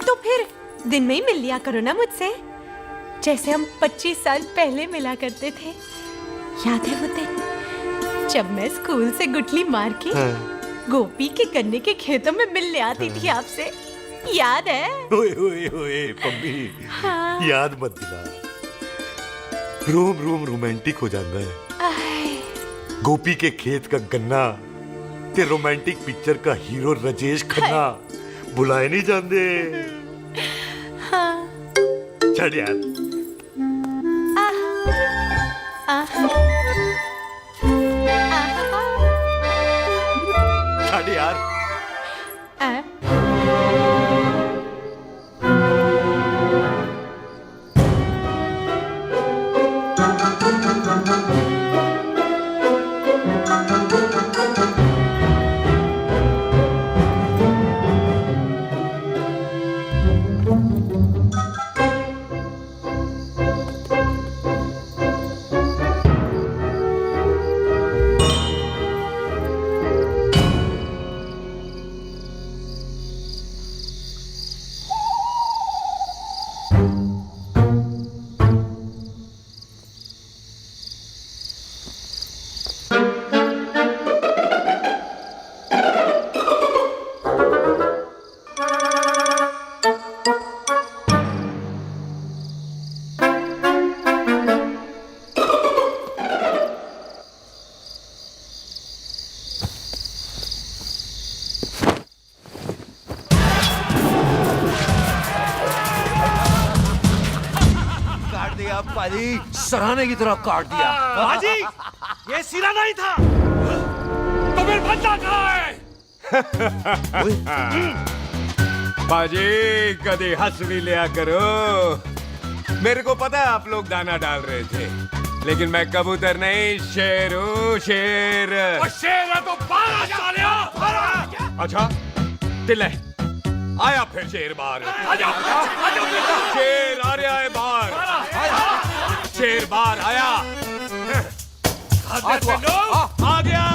Speaker 7: तो फिर दिन में ही मिल लिया करो ना मुझसे, जैसे हम 25 साल पहले मिला करते थे। याद है वो दिन जब मैं स्कूल से गुठली मार के गोपी के गन्ने के खेतों में मिलने आती थी आपसे, याद है?
Speaker 10: ओए ओए ओए पम्मी,
Speaker 7: हाँ।
Speaker 10: याद मत दिला, रोम रोम रोमांटिक हो जाता है। गोपी के खेत का गन्ना ते रोमांटिक पिक्चर का हीरो राजेश खन्ना बुलाए नहीं जाते।
Speaker 7: हाँ।
Speaker 10: छड़ यार। छड़ यार।
Speaker 18: सराहने की तरह काट दिया।
Speaker 10: बाजी, ये सिरा नहीं था। तो फिर बंदा कहाँ है?
Speaker 1: बाजी कभी हंस भी लिया करो। मेरे को पता है आप लोग दाना डाल रहे थे, लेकिन मैं कबूतर नहीं शेर हूँ, शेर।
Speaker 10: और शेर है तो बाहर आ जा।
Speaker 1: अच्छा दिल है, आया फिर शेर बाहर।
Speaker 10: आजा,
Speaker 1: शेर आ रहा है बाहर, शेर बाहर आया। आ गया।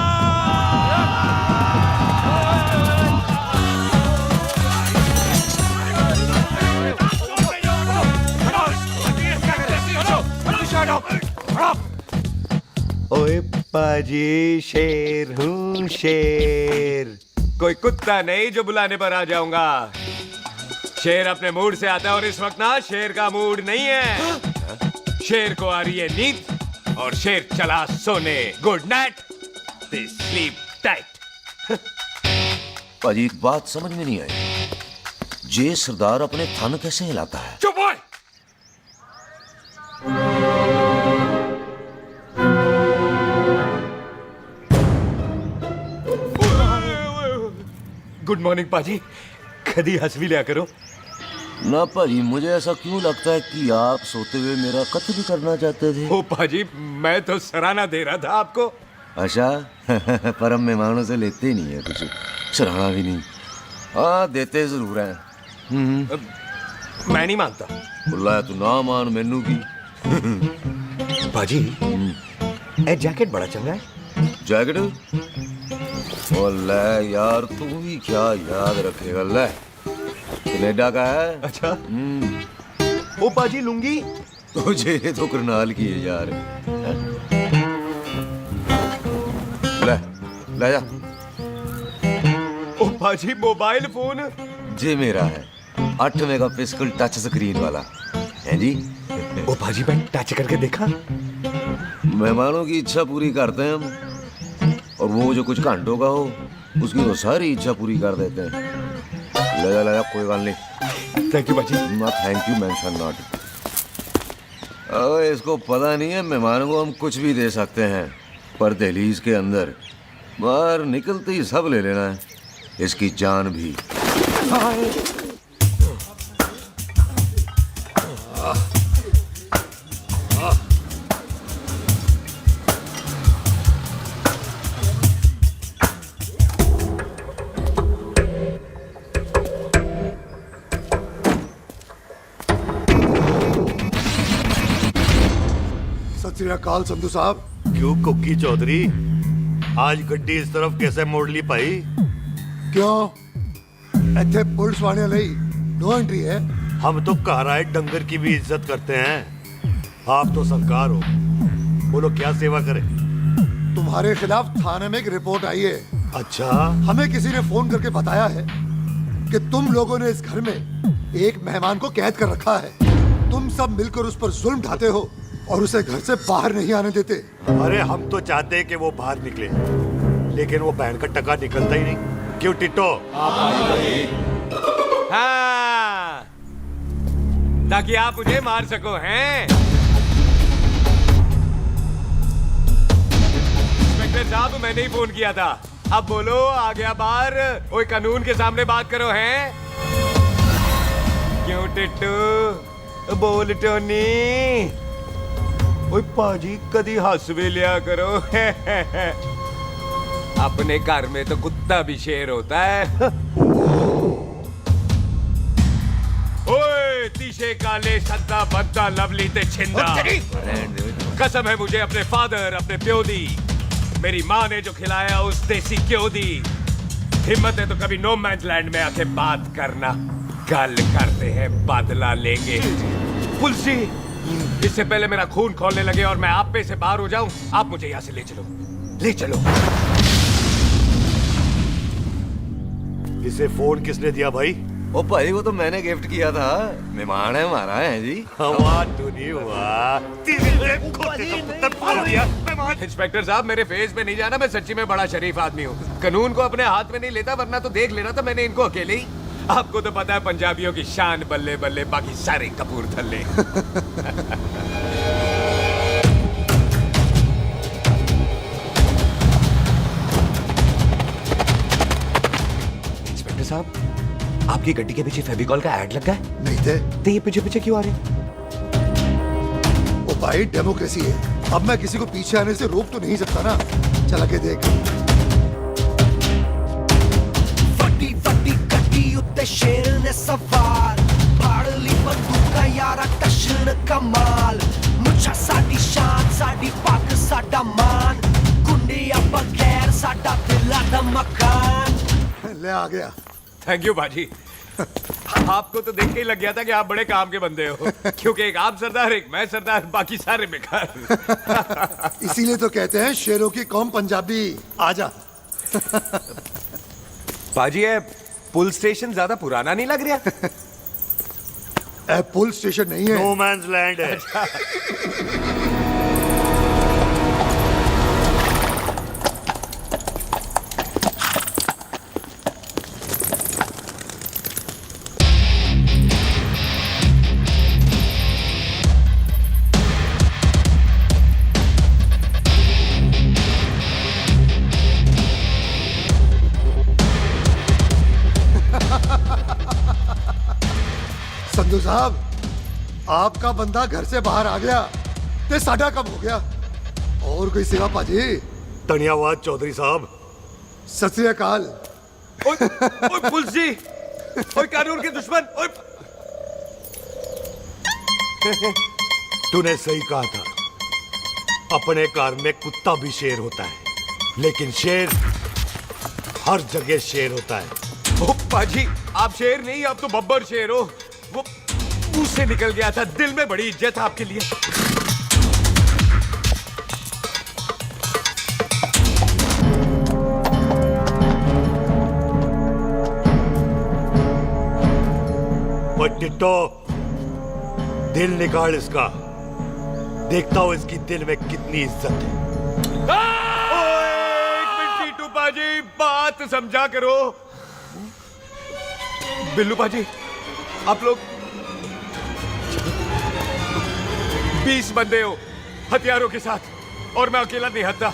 Speaker 10: ओए पाजी शेर हूँ शेर।
Speaker 1: कोई कुत्ता नहीं जो बुलाने पर आ जाऊंगा। शेर अपने मूड से आता है और इस वक्त ना शेर का मूड नहीं है। शेर को आ रही है नींद और शेर चला सोने। Good night, sleep tight.
Speaker 18: पाजी एक बात समझ में नहीं आई, जे सरदार अपने थन कैसे हिलाता है?
Speaker 10: चुप हो।
Speaker 1: गुड मॉर्निंग पाजी, कभी हंस भी लिया करो।
Speaker 18: ना पाजी, मुझे ऐसा क्यों लगता है कि आप सोते हुए मेरा कत्ल भी करना चाहते थे?
Speaker 1: ओ पाजी, मैं तो सराहना दे रहा था आपको।
Speaker 18: अच्छा पर हम मेहमानों से लेते ही नहीं है कुछ, सराहना भी नहीं। हाँ देते जरूर हैं।
Speaker 1: मैं नहीं मानता।
Speaker 18: बुलाया तू ना मान मैनू की।
Speaker 1: पाजी ए जैकेट बड़ा चंगा है।
Speaker 18: जैकेट? ओ ले यार, तू भी क्या याद रखेगा। ले कनेडा का है।
Speaker 1: अच्छा। ओ पाजी लुंगी
Speaker 18: मुझे तो करनाल की है यार। हैं? ले ले जा।
Speaker 1: ओ पाजी मोबाइल फोन
Speaker 18: जी मेरा है 8 मेगापिक्सल टच स्क्रीन वाला है जी।
Speaker 9: ओ पाजी मैंने टच करके देखा।
Speaker 18: मेहमानों की इच्छा पूरी करते हैं हम, और वो जो कुछ घंटों का हो उसकी तो सारी इच्छा पूरी कर देते हैं। ले जा कोई बात नहीं।
Speaker 9: थैंक यू पाजी।
Speaker 18: ना थैंक यू मेंशन नॉट। अरे इसको पता नहीं है मेहमानों को हम कुछ भी दे सकते हैं, पर दहलीज के अंदर बाहर निकलते ही सब ले लेना है, इसकी जान भी।
Speaker 10: सत श्री अकाल संधू साहब। क्यों कुक्की चौधरी, आज गड्डी इस तरफ कैसे मोड़ ली पाई? क्यों इतने पुलिस वाले नहीं नो एंट्री है? हम तो कहराए डंगर की भी इज्जत करते हैं। आप तो सरकार हो, बोलो क्या सेवा करें? तुम्हारे खिलाफ थाने में एक रिपोर्ट आई है। अच्छा, हमें किसी ने फोन करके बताया है कि तुम लोगों ने इस घर में एक मेहमान को कैद कर रखा है। तुम सब मिलकर उस पर जुल्म ढाते हो और उसे घर से बाहर नहीं आने देते। अरे हम तो चाहते हैं कि वो बाहर निकले, लेकिन वो बहन का टका निकलता ही नहीं। क्यों टिट्टो?
Speaker 1: हाँ, ताकि आप मुझे मार सको हैं। इंस्पेक्टर साहब मैंने ही फोन किया था। अब बोलो आ गया बाहर। ओए कानून के सामने बात करो हैं। क्यों टिट्टू? बोल टोनी। ओए पाजी कदी हंस भी लिया करो। अपने घर में तो कुत्ता भी शेर होता है। ओए तीशे काले सद्दा बद्दा लवली ते छिंदा, कसम है मुझे अपने फादर अपने प्यो दी, मेरी माँ ने जो खिलाया उस देसी क्यों दी। हिम्मत है तो कभी नो मैंस लैंड में आके बात करना। कल करते हैं बदला लेंगे। पुलसी, इससे पहले मेरा खून खोलने लगे और मैं आप पे से बाहर हो जाऊं, आप मुझे यहाँ से ले चलो, ले चलो।
Speaker 10: इसे फोन किसने दिया भाई?
Speaker 18: ओ भाई वो तो मैंने गिफ्ट किया था, मेहमान है हमारा है जी।
Speaker 10: वाह टूनी वाह,
Speaker 1: इंस्पेक्टर साहब मेरे फेस पे नहीं जाना, मैं सच्ची में बड़ा शरीफ आदमी हूँ। कानून को अपने हाथ में नहीं लेता, वरना तो देख लेना था मैंने इनको अकेले ही। आपको तो पता है पंजाबियों की शान बल्ले बल्ले, बाकी सारे कपूरथले। इंस्पेक्टर साहब आपकी गड्डी के पीछे फेविकॉल का ऐड लगा है?
Speaker 10: नहीं थे।
Speaker 1: तो ये पीछे पीछे क्यों आ रहे?
Speaker 10: ओ भाई डेमोक्रेसी है, अब मैं किसी को पीछे आने से रोक तो नहीं सकता ना। चला के देख।
Speaker 6: फटी फटी गड्डी उत्ते शेर ने सवार, फाड़ ली बंदूका यारा टशन कमाल। मुझा साडी शान साडी पग साडा मान, गुंडिया बगैर साडा दिला दा मकान।
Speaker 10: ले आ गया।
Speaker 1: थैंक यू बाजी। आपको तो देख के ही लग गया था कि आप बड़े काम के बंदे हो, क्योंकि एक आप सरदार एक मैं सरदार, बाकी सारे बेकार।
Speaker 10: इसीलिए तो कहते हैं शेरों की कौम पंजाबी। आजा।
Speaker 1: बाजी ये पुल स्टेशन ज्यादा पुराना नहीं लग रहा?
Speaker 10: पुल स्टेशन नहीं है, नो मैंस लैंड है। संधू साहब आपका बंदा घर से बाहर आ गया ते साडा कब हो गया। और कोई सेवा पाजी? धन्यवाद चौधरी साहब। सत श्री अकाल।
Speaker 1: ओए पुलिस, ओए कानून के दुश्मन, ओए।
Speaker 10: तूने सही कहा था, अपने घर में कुत्ता भी शेर होता है, लेकिन शेर हर जगह शेर होता है।
Speaker 1: ओ पाजी आप शेर नहीं, आप तो बब्बर शेर हो। वो मुंह से निकल गया था, दिल में बड़ी इज्जत आपके लिए।
Speaker 10: ओए टिट्टो, दिल निकाल इसका, देखता हूं इसकी दिल में कितनी इज्जत है।
Speaker 1: एक मिनट टीटू पाजी, बात समझा करो। बिल्लू पाजी, आप लोग 20 बंदे हो हथियारों के साथ, और मैं अकेला निहत्था।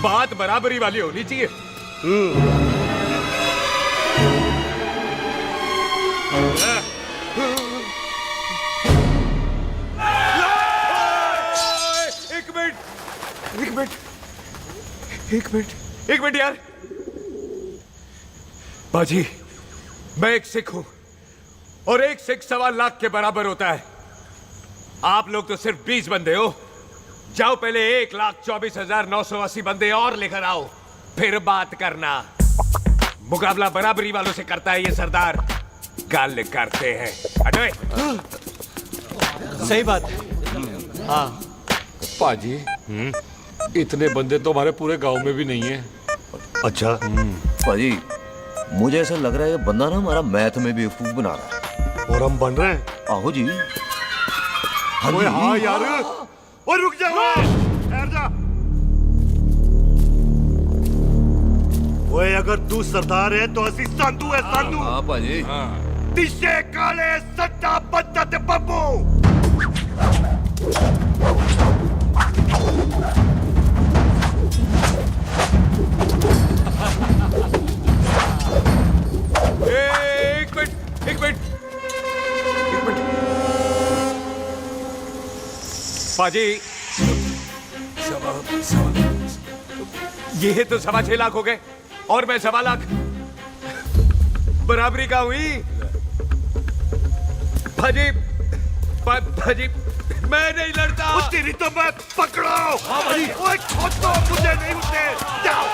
Speaker 1: बात बराबरी वाली होनी चाहिए। एक मिनट यार। बाजी, मैं एक सिख हूं, और एक सिख 1.25 लाख के बराबर होता है। आप लोग तो सिर्फ 20 बंदे हो। जाओ पहले 1,24,980 बंदे और लेकर आओ, फिर बात करना। मुकाबला बराबरी वालों से करता है ये सरदार, गाल करते हैं। हटो।
Speaker 14: सही बात है। हाँ
Speaker 12: पाजी, इतने बंदे तो हमारे पूरे गांव में भी नहीं है।
Speaker 10: अच्छा
Speaker 18: पाजी, मुझे ऐसा लग रहा है ये बंदा ना हमारा मैथ में बेवकूफ बना रहा है।
Speaker 10: और हम बन रहे हैं?
Speaker 18: आहो जी।
Speaker 10: ओए हाँ यार, और रुक जा, ठहर जा। ओए अगर तू सरदार है तो असी संधू है, संधू।
Speaker 18: हाँ पाजी।
Speaker 10: दिशे काले सट्टा बद्दत बब्बू।
Speaker 1: एक मिनट। पाजी, ये तो 6.25 लाख हो गए, और मैं 1.25 लाख। बराबरी का हुई। भाजी, भाजी, मैं नहीं लड़ता।
Speaker 10: तेरी तो मैं पकड़ो। हाँ भाई। ओए खुद तो मुझे नहीं उठते। जाओ।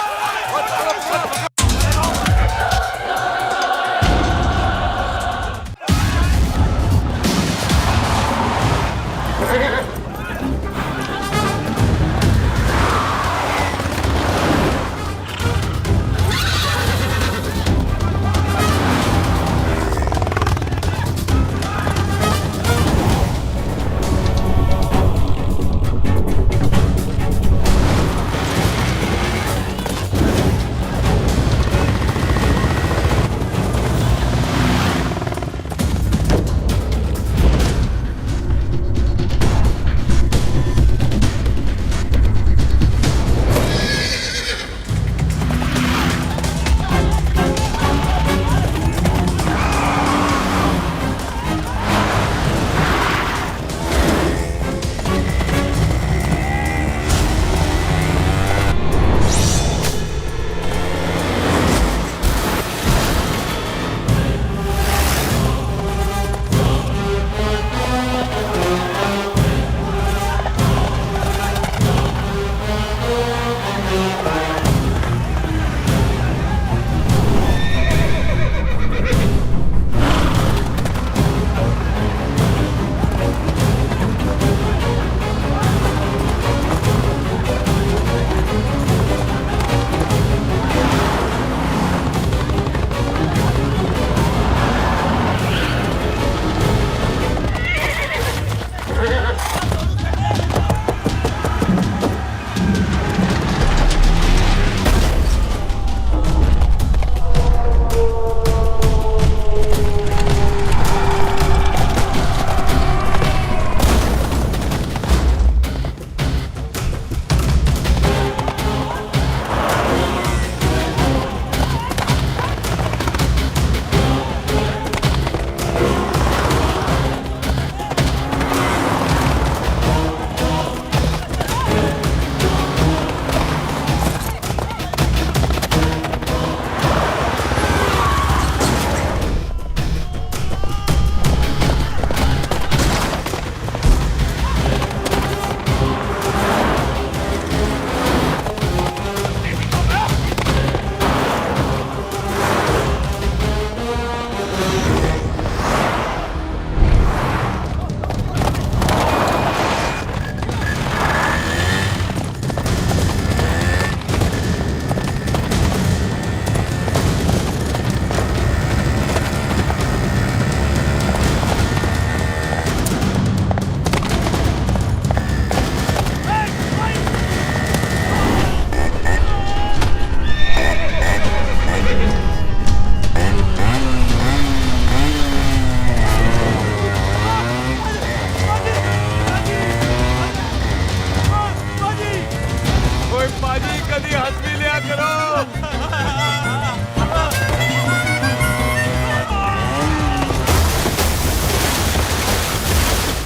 Speaker 1: ओए पाजी कभी हंस भी लिया करो।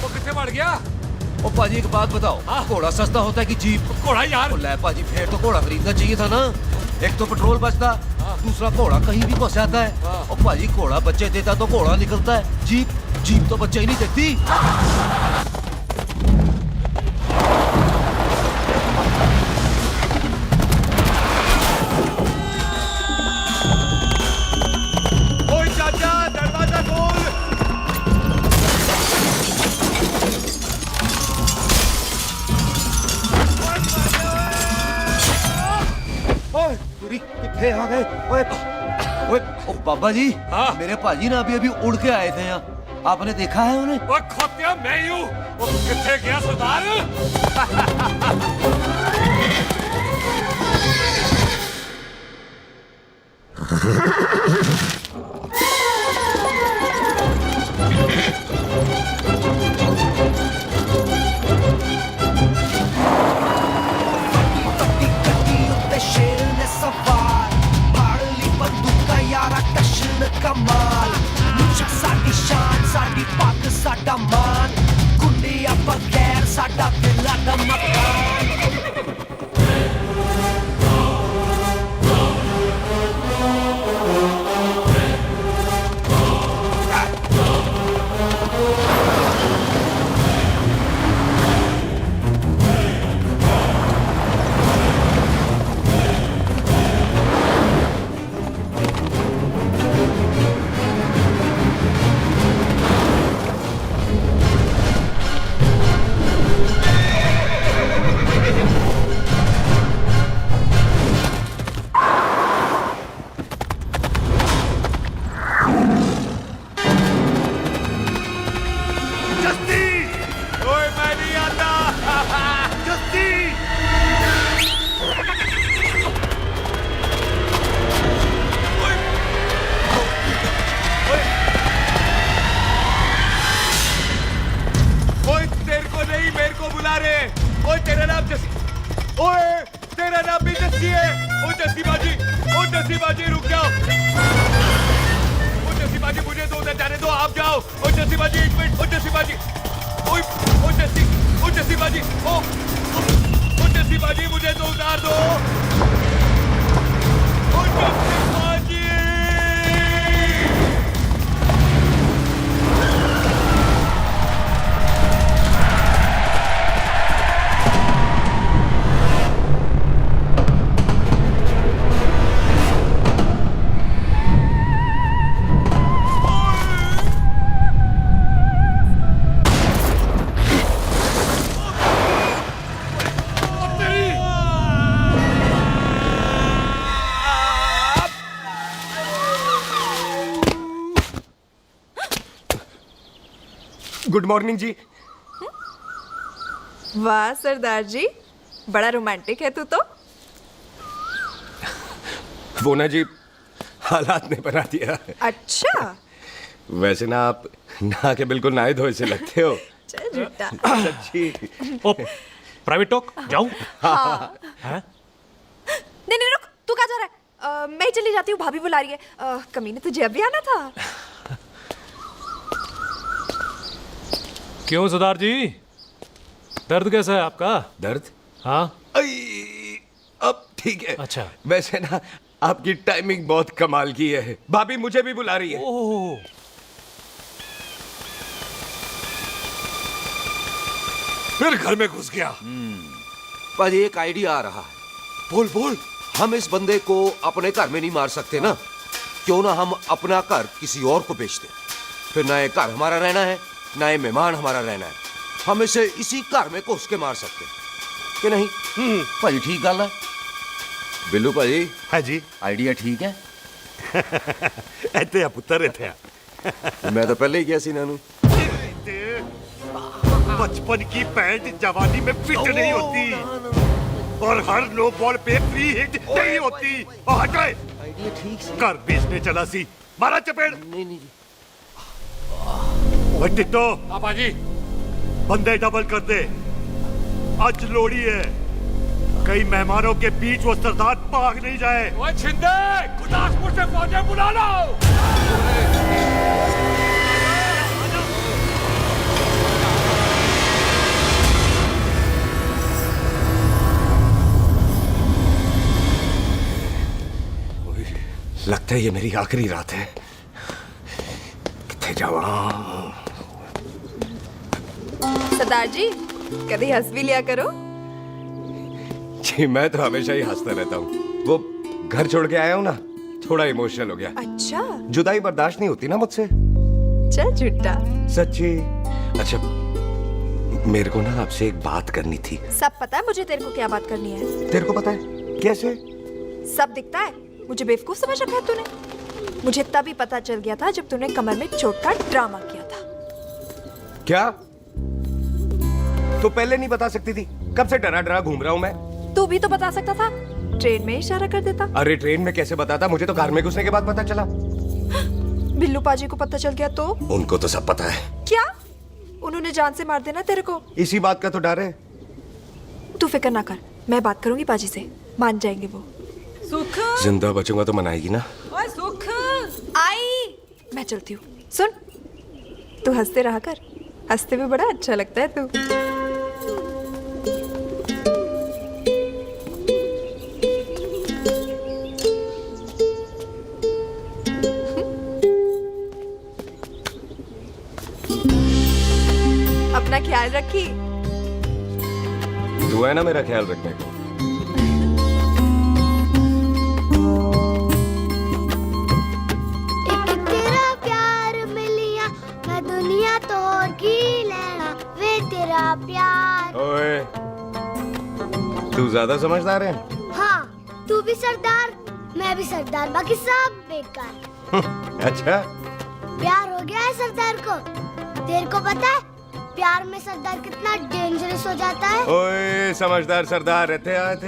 Speaker 12: वो कितने बढ़ गया?
Speaker 18: ओ पाजी एक बात बताओ, घोड़ा सस्ता होता है कि जीप?
Speaker 12: घोड़ा यार।
Speaker 18: ले पाजी फिर तो घोड़ा खरीदना चाहिए था ना। एक तो पेट्रोल बचता, दूसरा घोड़ा कहीं भी फंस जाता है। और पाजी घोड़ा बच्चे देता तो घोड़ा निकलता है, जीप तो बच्चे ही नहीं देती।
Speaker 1: ओए चाचा दरवाजा खोल।
Speaker 18: ओए पूरी कितने आ गए? ओए ओए ओ बाबा जी, मेरे पाजी ना अभी उड़ के आए थे यहाँ, आपने देखा है उन्हें?
Speaker 12: वो खोतिया मैं ही हूँ। वो कितने गया सरदार?
Speaker 6: ਉੱਤੇ ਸ਼ੇਰ ਨੇ ਸਵਾਰ ਫੜ ਲਈ ਬੰਦੂਕਾਂ ਯਾਰਾ ਟਸ਼ਨ ਕਮਾਲ ਮੁੱਛਾਂ ਸਾਡੀ ਸ਼ਾਨ ਸਾਡੀ ਪੱਗ ਸਾਡਾ ਮਾਨ ਗੁੰਡਿਆਂ ਬਗੈਰ ਸਾਡਾ ਦਿਲਾਂ ਦਾ ਮਕਾਨ
Speaker 9: गुड मॉर्निंग जी।
Speaker 21: वाह सरदार जी, बड़ा रोमांटिक है तू तो।
Speaker 1: वो ना जी हालात ने बना दिया।
Speaker 21: अच्छा।
Speaker 1: वैसे ना आप नहा के बिल्कुल नहाए धोए से लगते हो।
Speaker 21: चल झूठा।
Speaker 1: सच्ची।
Speaker 20: ओ प्राइवेट टॉक जाऊं?
Speaker 21: हाँ। नहीं नहीं रुक, तू कहाँ जा रहा है? मैं ही चली जाती हूँ, भाभी बुला रही है। कमीने तुझे अभी आना था।
Speaker 20: क्यों सरदार जी, दर्द कैसा है आपका?
Speaker 1: दर्द?
Speaker 20: हाँ
Speaker 1: अब ठीक है।
Speaker 20: अच्छा।
Speaker 1: वैसे ना आपकी टाइमिंग बहुत कमाल की है। भाभी मुझे भी बुला रही है।
Speaker 20: ओह।
Speaker 12: फिर घर में घुस गया।
Speaker 18: पाजी एक आइडिया आ रहा है। बोल बोल। हम इस बंदे को अपने घर में नहीं मार सकते ना, क्यों ना हम अपना घर किसी और को बेच दें। फिर ना ये घर हमारा रहना है, ना ये मेहमान हमारा रहना है। हम इसे इसी घर में घुस के मार सकते हैं कि नहीं? भाजी ठीक गल है। बिल्लू भाजी।
Speaker 10: हाँ जी।
Speaker 18: आइडिया ठीक है।
Speaker 10: ਇੱਥੇ ਆ ਪੁੱਤਰ ਇੱਥੇ ਆ।
Speaker 18: मैं तो पहले ही किया सी नानू।
Speaker 10: बचपन की पैंट जवानी में फिट नहीं होती और हर लो बॉल पे फ्री हिट नहीं होती। और हट गए।
Speaker 18: आइडिया ठीक से।
Speaker 10: घर बेचने चला सी, मारा चपेड़।
Speaker 18: नहीं नहीं जी।
Speaker 10: ओए टिट्टो।
Speaker 12: हाँ बाजी।
Speaker 10: बंदे डबल कर दे, आज लोड़ी है, कई मेहमानों के बीच वो सरदार भाग नहीं जाए।
Speaker 3: ओए छिंदे, गुरदासपुर से फौजें बुला लो।
Speaker 1: लगता है ये मेरी आखिरी रात है। कितने जावा।
Speaker 21: सरदार जी कभी हंस भी लिया करो।
Speaker 1: जी मैं तो हमेशा ही हंसता रहता हूँ। वो घर छोड़ के आया हूँ ना, थोड़ा इमोशनल हो गया।
Speaker 21: अच्छा,
Speaker 1: जुदाई बर्दाश्त नहीं होती ना मुझसे।
Speaker 21: चल झूठा।
Speaker 1: सच्ची। अच्छा, मेरे को ना आपसे एक बात करनी थी।
Speaker 21: सब पता है मुझे तेरे को क्या बात करनी है।
Speaker 1: तेरे को पता है कैसे?
Speaker 21: सब दिखता है। मुझे बेवकूफ समझ रखा है तूने। मुझे तभी पता चल गया था जब तूने कमर में चोट का ड्रामा किया था।
Speaker 1: क्या? तो पहले नहीं बता सकती थी? कब से डरा डरा घूम रहा हूँ मैं।
Speaker 21: तू भी तो बता सकता था, ट्रेन में इशारा कर देता।
Speaker 1: अरे ट्रेन में कैसे बताता? मुझे तो कार में घुसने के बाद पता चला।
Speaker 21: बिल्लू पाजी को पता चल गया तो?
Speaker 1: उनको तो सब पता है।
Speaker 21: क्या? उन्होंने जान से मार देना तेरे को।
Speaker 1: इसी बात का तो डर है।
Speaker 21: तू फिक्र ना कर, मैं बात करूंगी पाजी से, मान जाएंगे वो।
Speaker 19: सुख,
Speaker 1: जिंदा बचूंगा तो मनाएगी ना?
Speaker 19: ओए सुख,
Speaker 21: आई मैं चलती हूँ। सुन, तू हंसते रहा कर, हंसते में बड़ा अच्छा लगता है तू। अपना ख्याल रखी।
Speaker 1: तू है ना मेरा ख्याल रखने को।
Speaker 13: तेरा प्यार मिलिया मैं दुनिया तोड़ की लेना वे तेरा प्यार।
Speaker 1: ओए, तू ज्यादा समझदार है।
Speaker 13: हाँ, तू भी सरदार, मैं भी सरदार, बाकी सब बेकार।
Speaker 1: अच्छा,
Speaker 13: प्यार हो गया है सरदार को। तेरे को पता है प्यार में सरदार कितना डेंजरस हो जाता है?
Speaker 1: ओए समझदार सरदार रहते आते।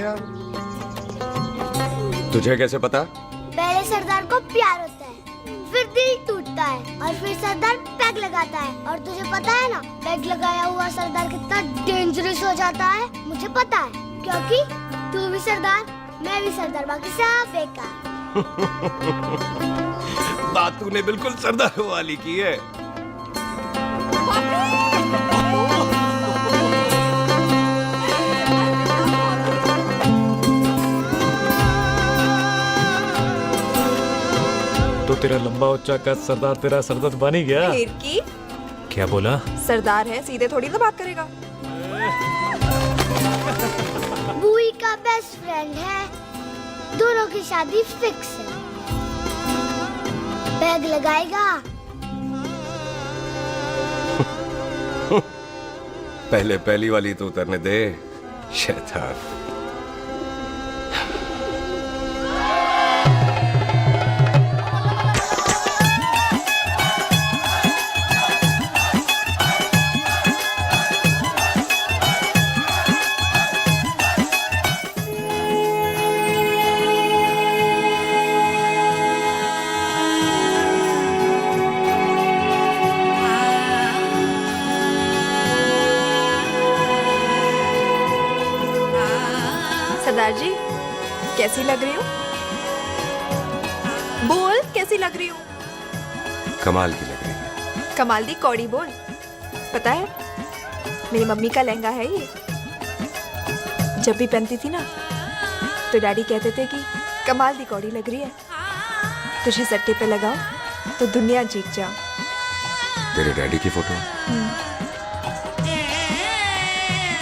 Speaker 1: तुझे कैसे पता?
Speaker 13: पहले सरदार को प्यार होता है, फिर दिल टूटता है और फिर सरदार पैग लगाता है। और तुझे पता है ना, पैग लगाया हुआ सरदार कितना डेंजरस हो जाता है? मुझे पता है, क्योंकि तू भी सरदार, मैं भी सरदार, बाकी सब बेकार।
Speaker 1: बात तूने बिल्कुल सरदार वाली की है।
Speaker 20: तो तेरा लंबा उच्चा का सरदार तेरा सरदर्द बन ही गया।
Speaker 21: फिर की?
Speaker 20: क्या बोला?
Speaker 21: सरदार है, सीधे थोड़ी तो बात करेगा।
Speaker 13: बुई का बेस्ट फ्रेंड है, दोनों की शादी फिक्स है। पैग लगाएगा?
Speaker 1: पहले पहली वाली तो उतरने दे, शैतान।
Speaker 21: सरदार जी कैसी लग रही हूँ? बोल कैसी लग रही हूँ?
Speaker 1: कमाल की लग रही है।
Speaker 21: कमाल दी कौड़ी बोल। पता है मेरी मम्मी का लहंगा है ये। जब भी पहनती थी ना तो डैडी कहते थे कि कमाल दी कौड़ी लग रही है, तुझे सट्टे पे लगाओ तो दुनिया जीत जाओ।
Speaker 1: तेरे डैडी की फोटो?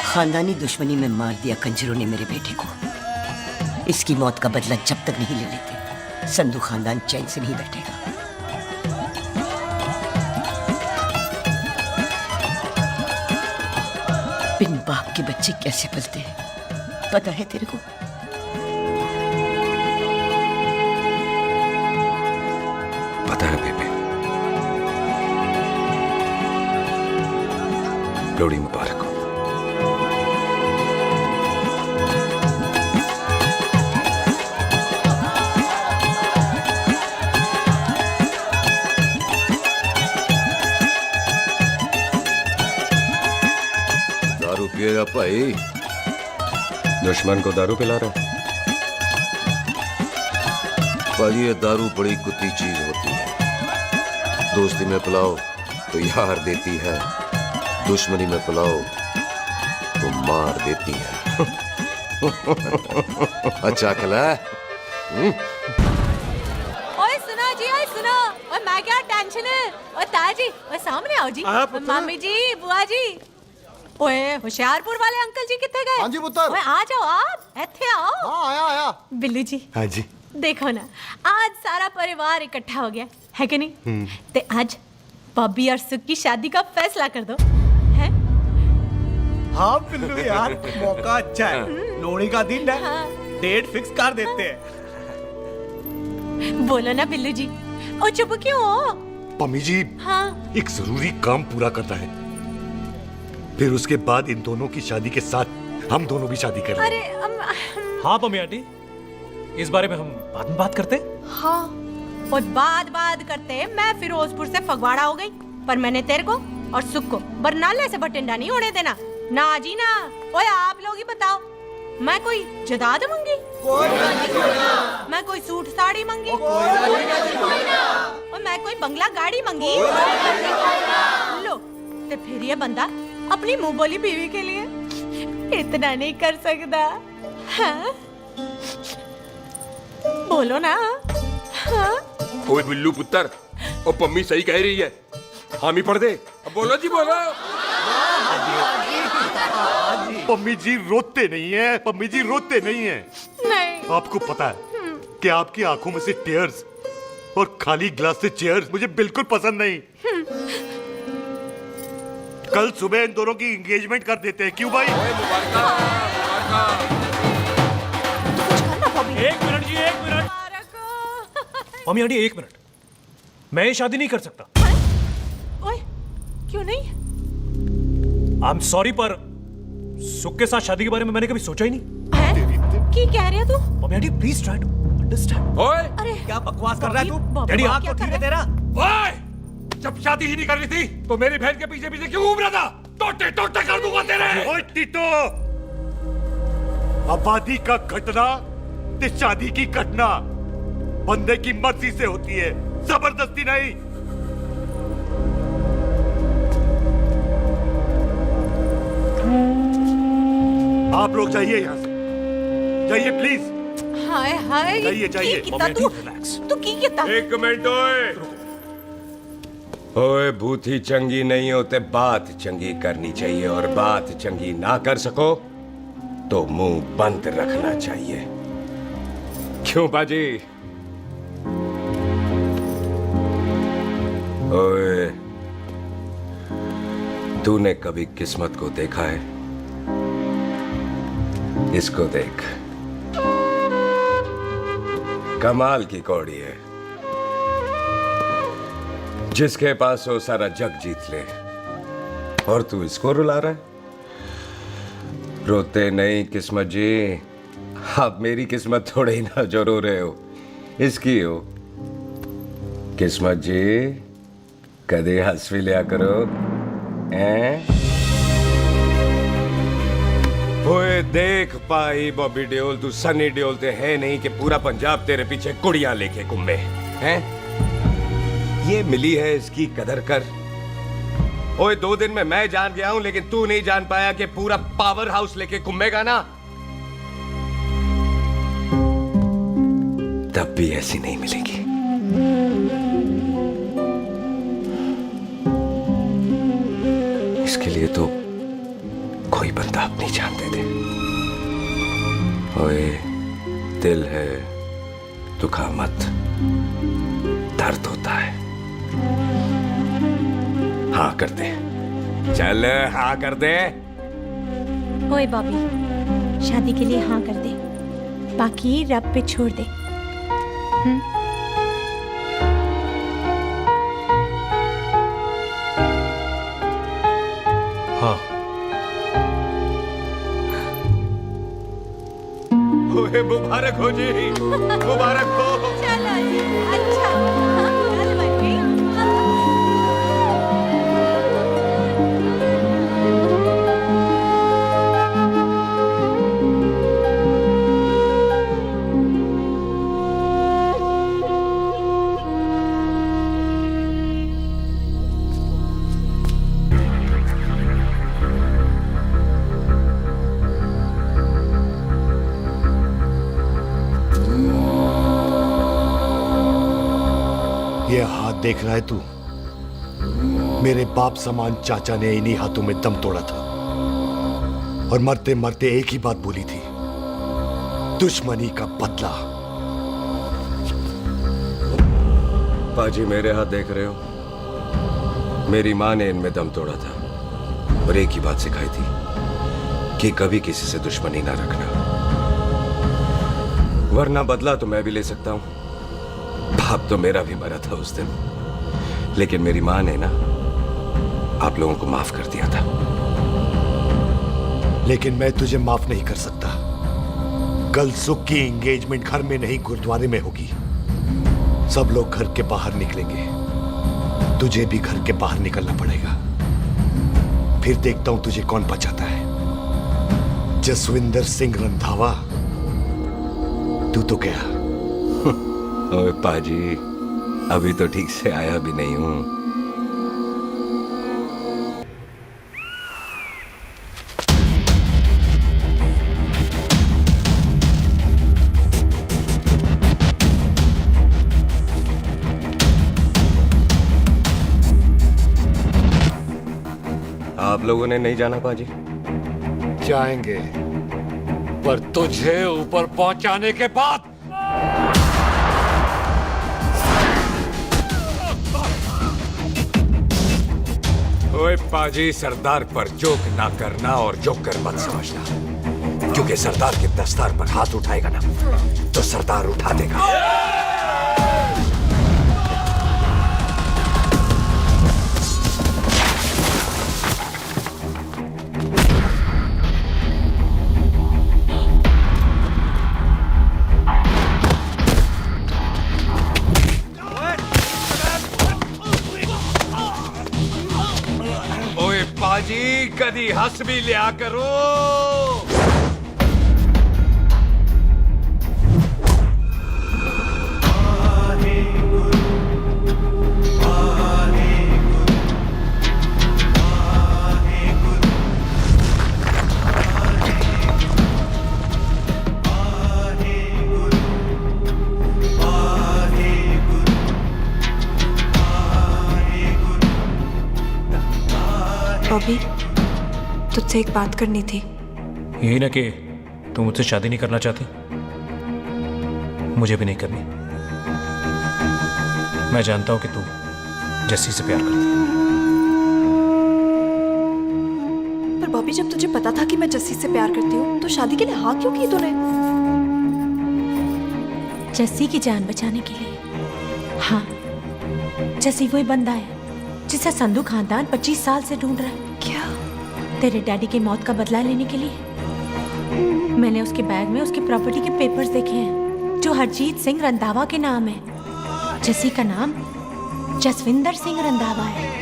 Speaker 8: खानदानी दुश्मनी में मार दिया कंजरों ने मेरे बेटे को। इसकी मौत का बदला जब तक नहीं ले लेते, संधू खानदान चैन से नहीं बैठेगा। बिन बाप के बच्चे कैसे पलते हैं पता है तेरे को?
Speaker 1: पता है बेबे। लोहड़ी मुबारक हो।
Speaker 18: दारू पिएगा भाई?
Speaker 1: दुश्मन को दारू पिला रहा है?
Speaker 18: भाजी ये दारू बड़ी कुत्ती चीज होती है। दोस्ती में पिलाओ तो यार देती है, दुश्मनी में पिलाओ तो मार देती है। अच्छा खिला है?
Speaker 7: ओए सुनो जी, ओए सुनो, ओए मैं क्या टेंशन है? ओए ताजी, ओए सामने आओ जी। मामी जी, बुआ जी। ओए होशियारपुर वाले अंकल जी कितने गए?
Speaker 17: हाँ जी पुत्र।
Speaker 7: ओए आ जाओ आप, इत्थे आओ।
Speaker 17: हाँ आया आया।
Speaker 7: बिल्लू जी।
Speaker 9: हाँ जी।
Speaker 7: देखो ना, आज सारा परिवार इकट्ठा हो गया है कि नहीं? ते आज बॉबी और सुख की शादी का फैसला कर दो, हैं?
Speaker 11: हाँ बिल्लू यार, मौका अच्छा है। लोहड़ी का दिन है, डेट फिक्स कर देते हैं।
Speaker 7: बोलो ना बिल्लू जी, ओ चुप क्यों हो?
Speaker 10: पम्मी जी,
Speaker 7: हाँ
Speaker 10: एक जरूरी काम पूरा करना है, फिर उसके बाद इन दोनों की शादी के साथ हम दोनों भी शादी करेंगे।
Speaker 7: अरे
Speaker 20: हाँ पम्मी आंटी, इस बारे में हम बाद में बात करते।
Speaker 7: हाँ और बात करते मैं फिरोजपुर से फगवाड़ा हो गई, पर मैंने तेरे को और सुख को बरनाले से बठिंडा नहीं होने देना। ना जी ना। ओए आप लोग ही बताओ, मैं कोई जदाद मंगी? मैं कोई सूट साड़ी मंगी? और मैं कोई बंगला गाड़ी मंगी? लो तो फिर ये बंदा अपनी मुंह बोली बीवी के लिए इतना नहीं कर सकता, हाँ? बोलो ना। हाँ?
Speaker 3: ओए बिल्लू पुत्र, ओ पम्मी सही कह रही है, हामी पढ़ दे। अब बोलो जी, बोलो।
Speaker 10: पम्मी जी रोते नहीं है, पम्मी जी रोते नहीं है।
Speaker 7: नहीं।
Speaker 10: आपको पता है कि आपकी आंखों में से टीयर्स और खाली ग्लास से चेयर्स मुझे बिल्कुल पसंद नहीं। कल सुबह इन दोनों की एंगेजमेंट कर देते हैं, क्यों भाई?
Speaker 20: एक मिनट जी, एक मिनट। मम्मी आंटी एक मिनट, मैं ये शादी नहीं कर सकता।
Speaker 7: ओए क्यों नहीं?
Speaker 20: आई एम सॉरी, पर सुख के साथ शादी के बारे में मैंने कभी सोचा ही नहीं।
Speaker 7: की कह रहे हो तू?
Speaker 20: Mummy aunty please try to understand.
Speaker 3: ओए
Speaker 7: अरे
Speaker 11: क्या बकवास कर रहा है तू?
Speaker 20: डैडी
Speaker 11: दिमाग
Speaker 20: आप
Speaker 11: तो ठीक है तेरा?
Speaker 3: ओए, जब शादी ही नहीं करनी थी तो मेरी बहन के पीछे पीछे क्यों घूम रहा था? टोटे टोटे कर दूंगा तेरे।
Speaker 10: ओए टीटो, आबादी का घटना ते शादी की घटना बंदे की मर्जी से होती है, जबरदस्ती नहीं। आप लोग जाइए यहाँ से, जाइए प्लीज।
Speaker 7: हाय हाय,
Speaker 10: जाइए, जाइए।
Speaker 7: की कितना तू की कितना?
Speaker 3: एक मिनट ओए।
Speaker 1: ओए भूथी चंगी नहीं होते, बात चंगी करनी चाहिए, और बात चंगी ना कर सको तो मुंह बंद रखना चाहिए। क्यों बाजी? ओए, तूने कभी किस्मत को देखा है? इसको देख, कमाल की कौड़ी है, जिसके पास हो सारा जग जीत ले, और तू इसको रुला रहा है? रोते नहीं किस्मत जी, आप मेरी किस्मत थोड़े ही ना जो रो रहे हो, इसकी हो। किस्मत जी कदे हंस भी लिया करो, हैं? ओए देख पाई बॉबी देओल, तू सनी देओल ते है नहीं कि पूरा पंजाब तेरे पीछे कुड़ियां लेके घूमे, हैं? ये मिली है, इसकी कदर कर। ओए 2 दिन में मैं जान गया हूं, लेकिन तू नहीं जान पाया कि पूरा पावर हाउस लेके घूमेगा ना, तब भी ऐसी नहीं मिलेगी। इसके लिए तो कोई बंदा अपनी जान दे दे। ओए दिल है, दुखा मत, दर्द होता है। हाँ कर दे, चल हाँ कर दे।
Speaker 7: ओए बॉबी, शादी के लिए हाँ कर दे, बाकी रब पे छोड़ दे।
Speaker 20: हाँ।
Speaker 1: ओए मुबारक हो जी, मुबारक हो।
Speaker 7: चलो जी, अच्छा। चल बच्ची।
Speaker 10: ये हाथ देख रहा है तू? मेरे बाप समान चाचा ने इन्हीं हाथों में दम तोड़ा था और मरते मरते एक ही बात बोली थी, दुश्मनी का बदला।
Speaker 1: पाजी मेरे हाथ देख रहे हो? मेरी माँ ने इनमें दम तोड़ा था और एक ही बात सिखाई थी कि कभी किसी से दुश्मनी ना रखना, वरना बदला तो मैं भी ले सकता हूं। बाप तो मेरा भी मरा था उस दिन, लेकिन मेरी माँ ने ना आप लोगों को माफ कर दिया था।
Speaker 10: लेकिन मैं तुझे माफ नहीं कर सकता। कल सुख की एंगेजमेंट घर में नहीं गुरुद्वारे में होगी। सब लोग घर के बाहर निकलेंगे, तुझे भी घर के बाहर निकलना पड़ेगा। फिर देखता हूं तुझे कौन बचाता है। जसविंदर सिंह रंधावा, तू तो क्या?
Speaker 1: ओए पाजी, अभी तो ठीक से आया भी नहीं हूं। आप लोगों ने नहीं जाना पाजी?
Speaker 12: जाएंगे, पर तुझे ऊपर पहुंचाने के बाद।
Speaker 9: ओए पाजी, सरदार पर जोक ना करना और जोकर मत समझना, क्योंकि सरदार के दस्तार पर हाथ उठाएगा ना तो सरदार उठा देगा।
Speaker 1: पाजी कदी हंस भी लिया करो।
Speaker 21: बॉबी, तुझसे एक बात करनी थी।
Speaker 20: यही ना कि तुम मुझसे शादी नहीं करना चाहती? मुझे भी नहीं करनी। मैं जानता हूं कि तू जस्सी से प्यार करती है।
Speaker 21: पर बॉबी, जब तुझे पता था कि मैं जस्सी से प्यार करती हूँ तो शादी के लिए हाँ क्यों की तूने?
Speaker 7: जस्सी की जान बचाने के लिए। हाँ, जस्सी वही बंदा है जिसे संधू खानदान 25 साल से ढूंढ रहा है।
Speaker 21: क्या?
Speaker 7: तेरे डैडी की मौत का बदला लेने के लिए। मैंने उसके बैग में उसकी प्रॉपर्टी के पेपर्स देखे हैं जो हरजीत सिंह रंधावा के नाम है। जस्सी का नाम जसविंदर सिंह रंधावा है।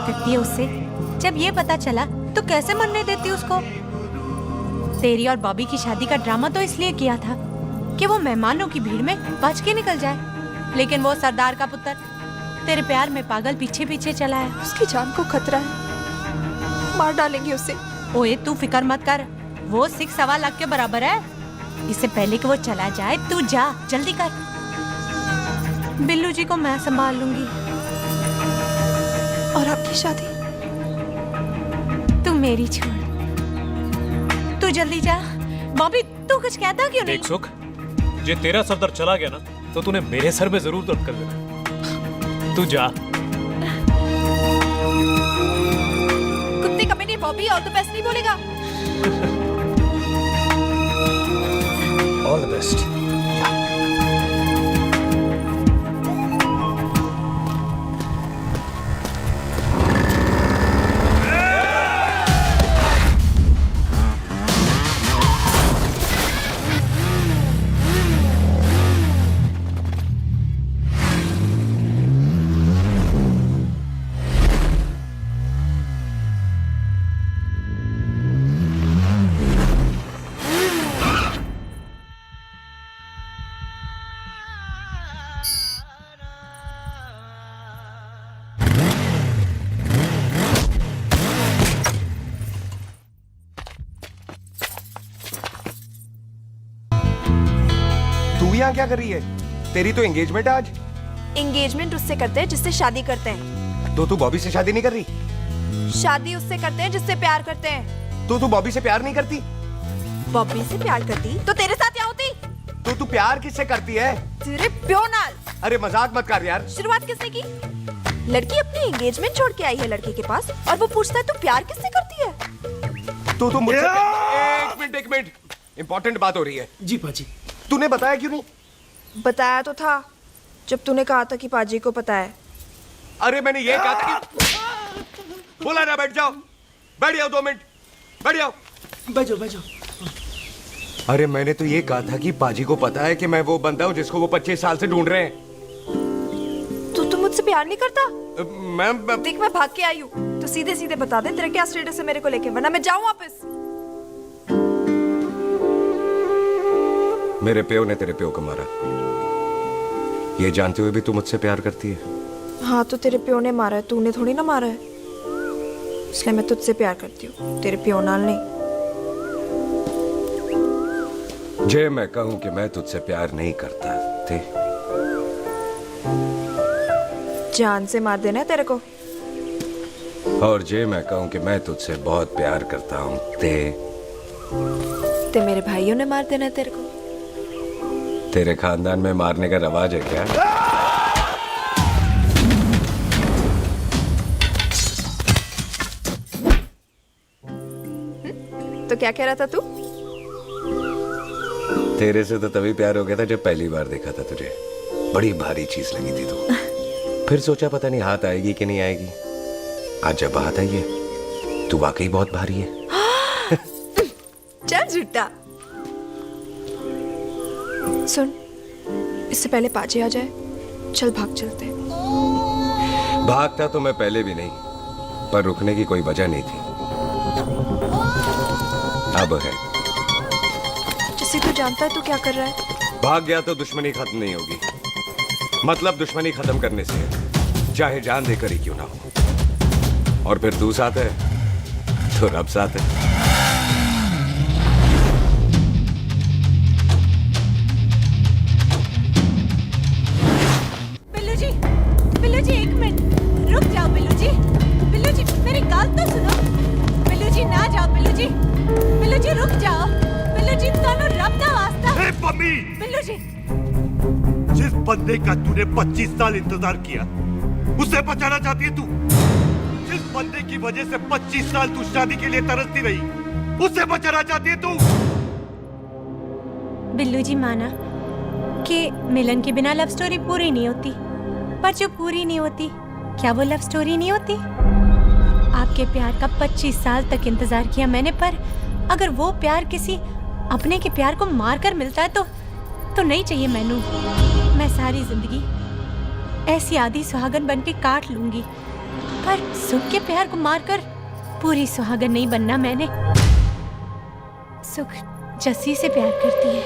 Speaker 7: करती है उससे। जब ये पता चला तो कैसे मरने देती उसको? तेरी और बॉबी की शादी का ड्रामा तो इसलिए किया था कि वो मेहमानों की भीड़ में बच के निकल जाए, लेकिन वो सरदार का पुत्र तेरे प्यार में पागल पीछे पीछे चला है।
Speaker 21: उसकी जान को खतरा है, मार डालेंगे उसे।
Speaker 7: ओए तू फिक्र मत कर, वो 6.25 लाख के बराबर है। इससे पहले कि वो चला जाए तू जा, जल्दी कर। बिल्लू जी को मैं संभाल लूंगी।
Speaker 21: और आपकी शादी?
Speaker 7: तू मेरी छोड़, तू जल्दी जा। बॉबी तू कुछ कहता क्यों नहीं?
Speaker 20: देख सुख, जे तेरा सरदार चला गया ना तो तूने मेरे सर में जरूर दर्द कर देना। तू जा।
Speaker 21: कुत्ते कमीने बॉबी, और तो बेस्ट नहीं बोलेगा।
Speaker 20: All the best.
Speaker 9: तू यहाँ क्या कर रही है? तेरी तो एंगेजमेंट है आज।
Speaker 21: एंगेजमेंट उससे करते हैं जिससे शादी करते हैं।
Speaker 9: तो तू बॉबी से शादी नहीं कर रही?
Speaker 21: शादी उससे करते हैं जिससे प्यार करते हैं।
Speaker 9: तो तू बॉबी से प्यार नहीं करती?
Speaker 21: बॉबी से प्यार करती तो तेरे साथ क्या होती?
Speaker 9: तो तू प्यार किससे करती है?
Speaker 21: तेरे प्यो नाल।
Speaker 9: अरे मजाक मत कर यार।
Speaker 21: शुरुआत किसने की? लड़की अपनी एंगेजमेंट छोड़ के आई है लड़के के पास और वो पूछता है तू प्यार किससे करती है?
Speaker 9: तो मुझसे एक मिनट इंपॉर्टेंट बात हो रही है।
Speaker 14: जी पाजी।
Speaker 9: तूने बताया क्यों नहीं?
Speaker 21: बताया तो था जब तूने कहा था कि पाजी को पता है।
Speaker 9: अरे मैंने ये कहा था कि बोला ना बैठ जाओ 2 मिनट बैठ जाओ।
Speaker 14: बैठ जाओ।
Speaker 9: अरे मैंने तो ये कहा था कि पाजी को पता है कि मैं वो बंदा हूँ जिसको वो 25 साल से ढूंढ रहे हैं।
Speaker 21: तो तू मुझसे प्यार नहीं करता?
Speaker 9: मैं
Speaker 21: देख मैं भाग के आई हूँ तो सीधे सीधे बता दे तेरा क्या स्टेटस है मेरे को लेके, वरना मैं जाऊँ वापस।
Speaker 1: मेरे प्यो ने तेरे प्यो को मारा, ये जानते हुए भी तू मुझसे प्यार करती है?
Speaker 21: हाँ तो तेरे प्यो ने मारा है, तूने थोड़ी ना मारा है, इसलिए मैं तुझसे प्यार करती हूँ, तेरे प्यो नाल नहीं।
Speaker 1: जे मैं कहूं कि मैं तुझसे प्यार नहीं करता थे,
Speaker 21: जान से मार देना है तेरे को।
Speaker 1: और जे मैं कहूं कि मैं तुझसे बहुत प्यार करता हूं
Speaker 21: ते मेरे भाइयों ने मार देना है तेरे को।
Speaker 1: तेरे खानदान में मारने का रवाज है क्या?
Speaker 21: तो क्या कह रहा था तू?
Speaker 1: तेरे से तो तभी प्यार हो गया था जब पहली बार देखा था तुझे, बड़ी भारी चीज लगी थी तू। फिर सोचा पता नहीं हाथ आएगी कि नहीं आएगी, आज जब हाथ आई है तू वाकई बहुत भारी है।
Speaker 21: चल झूठा। सुन, इससे पहले पाजी आ जाए, चल भाग चलते।
Speaker 1: भागता तो मैं पहले भी नहीं, पर रुकने की कोई वजह नहीं थी, अब है।
Speaker 21: जैसे तू जानता है तू क्या कर रहा है।
Speaker 1: भाग गया तो दुश्मनी खत्म नहीं होगी, मतलब दुश्मनी खत्म करने से चाहे जान देकर ही क्यों ना हो। और फिर तू साथ है तो रब साथ है।
Speaker 7: बिल्लू जी 1 मिनट रुक जाओ। बिल्लू जी मेरी बात तो सुनो। बिल्लू जी ना जाओ। बिल्लू जी रुक जाओ। बिल्लू जी दोनों रब दा वास्ता।
Speaker 10: ए पम्मी,
Speaker 7: बिल्लू जी
Speaker 10: जिस बंदे का तूने 25 साल इंतजार किया उसे बचाना चाहती है तू? जिस बंदे की वजह से 25 साल तू शादी के लिए तरसती रही उसे बचाना चाहती है तू?
Speaker 7: बिल्लू जी माना कि मिलन के बिना लव स्टोरी पूरी नहीं होती, पर जो पूरी नहीं होती क्या वो लव स्टोरी नहीं होती? आपके प्यार का 25 साल तक इंतजार किया मैंने, पर अगर वो प्यार किसी अपने के प्यार को मारकर मिलता है तो नहीं चाहिए मैनू। मैं सारी जिंदगी ऐसी आधी सुहागन बन के काट लूंगी, पर सुख के प्यार को मारकर पूरी सुहागन नहीं बनना मैंने। सुख जस्सी से प्यार करती है।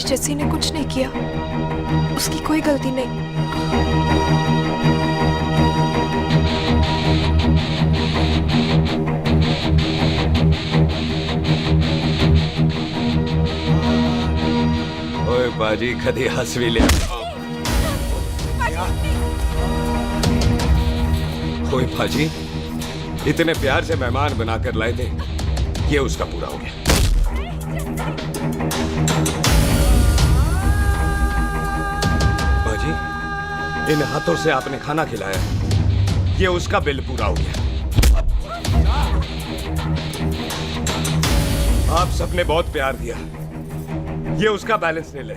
Speaker 21: जस्सी ने कुछ नहीं किया, उसकी कोई गलती नहीं।
Speaker 1: ओए बाजी कदी हंस भी लिया। ओए बाजी इतने प्यार से मेहमान बनाकर लाए थे, ये उसका पूरा हो गया। इन हाथों से आपने खाना खिलाया, ये उसका बिल पूरा हो गया। आप सबने बहुत प्यार दिया, ये उसका बैलेंस ले ले।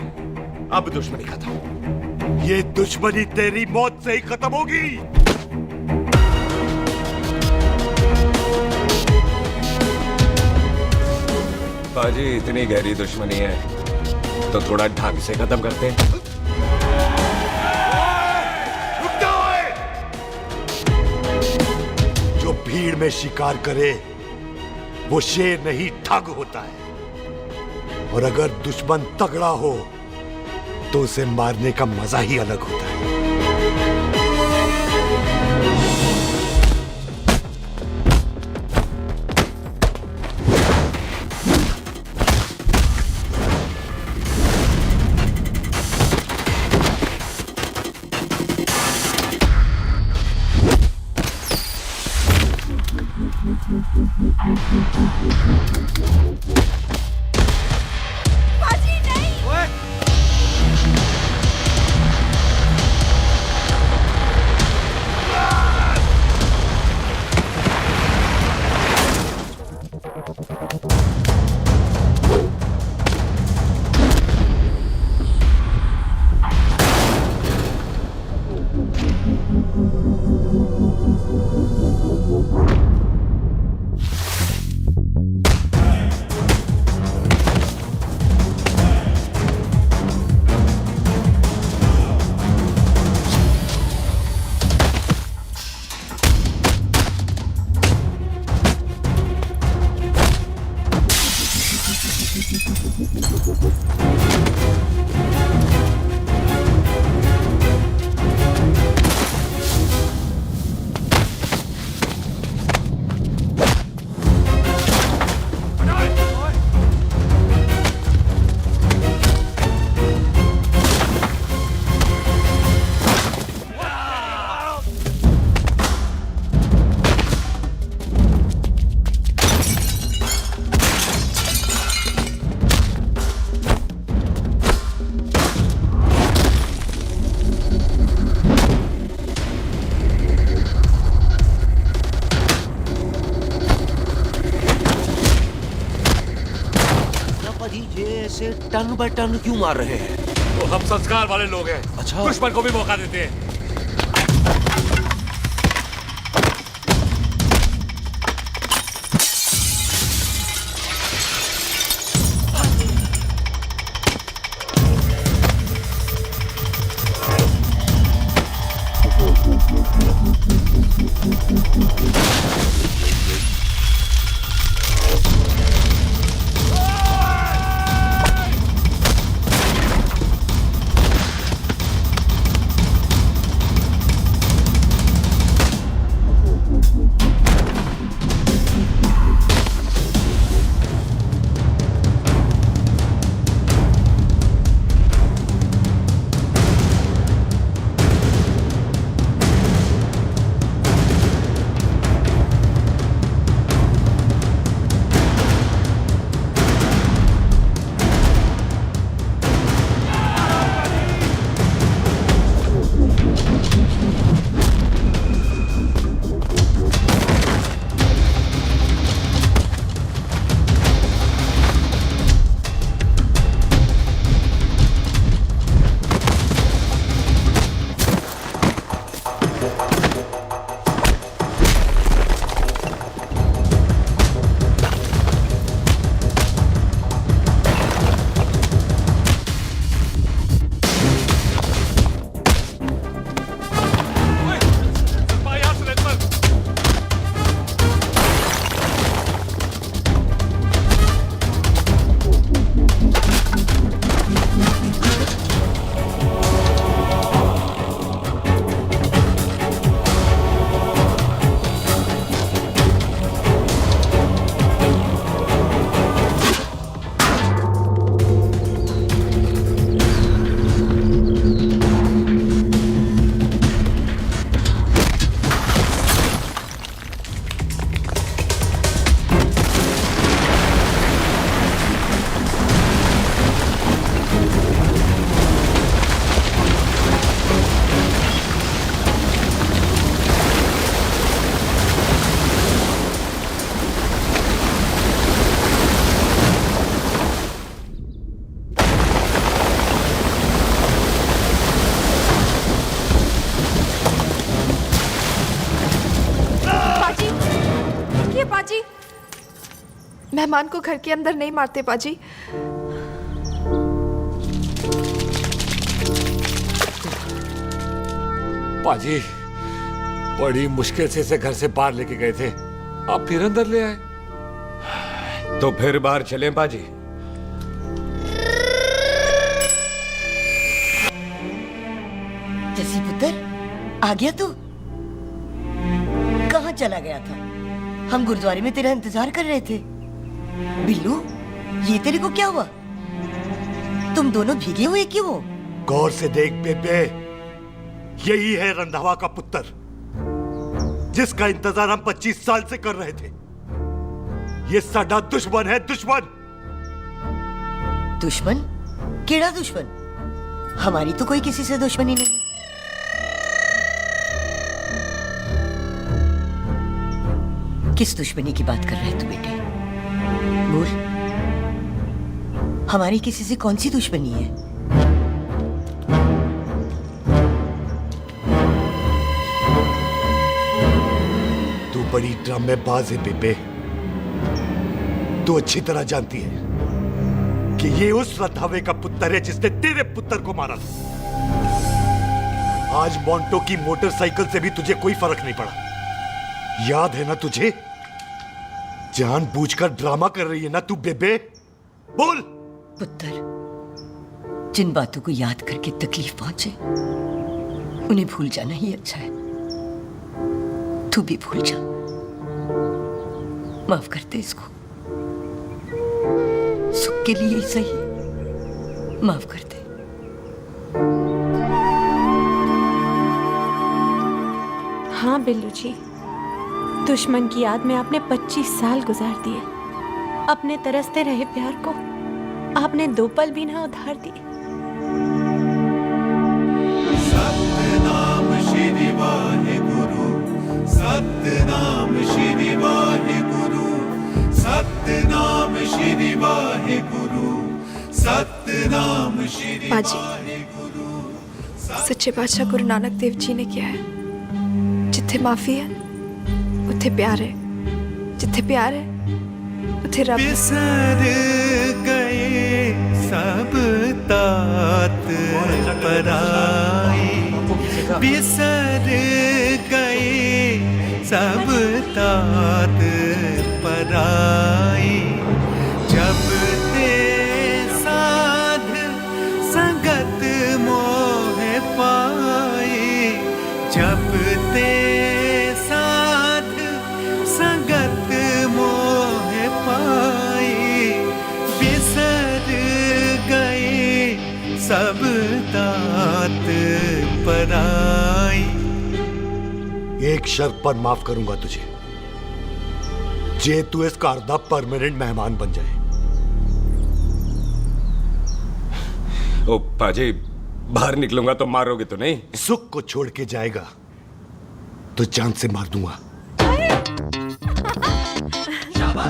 Speaker 1: अब दुश्मनी खत्म।
Speaker 10: ये दुश्मनी तेरी मौत से ही खत्म होगी।
Speaker 1: बाजी, इतनी गहरी दुश्मनी है तो थोड़ा ढंग से खत्म करते हैं।
Speaker 10: जो भीड़ में शिकार करे वो शेर नहीं ठग होता है, और अगर दुश्मन तगड़ा हो तो उसे मारने का मजा ही अलग होता है।
Speaker 18: ऐसे टन बाय टन क्यों मार रहे हैं?
Speaker 3: तो हम संस्कार वाले लोग हैं।
Speaker 18: अच्छा,
Speaker 3: दुश्मन को भी मौका देते हैं।
Speaker 21: मेहमान को घर के अंदर नहीं मारते पाजी।
Speaker 12: पाजी बड़ी मुश्किल से इसे घर से बाहर लेके गए थे, आप फिर अंदर ले आए।
Speaker 1: तो फिर बाहर चलें पाजी।
Speaker 8: जसी पुत्र, आ गया तू? कहाँ चला गया था? हम गुरुद्वारे में तेरा इंतजार कर रहे थे। बिल्लू, ये तेरे को क्या हुआ? तुम दोनों भीगे हुए क्यों हो?
Speaker 10: गौर से देख बेबे, यही है रंधावा का पुत्र, जिसका इंतजार हम 25 साल से कर रहे थे। ये साडा दुश्मन है, दुश्मन।
Speaker 8: दुश्मन? केड़ा दुश्मन? हमारी तो कोई किसी से दुश्मनी नहीं। किस दुश्मनी की बात कर रहे तू बेटे? बोल, हमारी किसी से कौन सी दुश्मनी है?
Speaker 10: तू बड़ी ड्रामेबाज है बेबे। तू अच्छी तरह जानती है कि ये उस रंधावे का पुत्र है जिसने तेरे पुत्र को मारा था। आज मोंटो की मोटरसाइकिल से भी तुझे कोई फर्क नहीं पड़ा। याद है ना तुझे? जानबूझकर ड्रामा कर रही है ना तू बेबे? बोल।
Speaker 8: पुत्र, जिन बातों को याद करके तकलीफ पहुंचे उन्हें भूल जाना ही अच्छा है। तू भी भूल जा। माफ कर दे इसको, सुख के लिए ही सही, माफ कर दे।
Speaker 7: हाँ बिल्लू जी, दुश्मन की याद में आपने 25 साल गुजार दिए। अपने तरसते रहे प्यार को आपने 2 पल भी ना उधार दिए।
Speaker 6: सतनाम श्री वाहेगुरु, सतनाम श्री वाहेगुरु, सतनाम श्री वाहेगुरु, सतनाम श्री
Speaker 21: पाजी, सच्चे बादशाह गुरु नानक देव जी ने किया है, जिथे माफी है उथे प्यार है, जिथे प्यार है उथे रब।
Speaker 6: बिसर गए सब तात पराई, बिसर गए सब तात पराई। जब ते साध संगत मोह पाए, जब ते साध संगत मोह पाए, बिसर गए सब तात पराई।
Speaker 10: एक शर्त पर माफ करूंगा तुझे, जे तू इस घर दा परमानेंट मेहमान बन जाए।
Speaker 1: ओ पाजी, बाहर निकलूंगा तो मारोगे तो नहीं?
Speaker 10: सुख को छोड़ के जाएगा तो जान से मार दूंगा।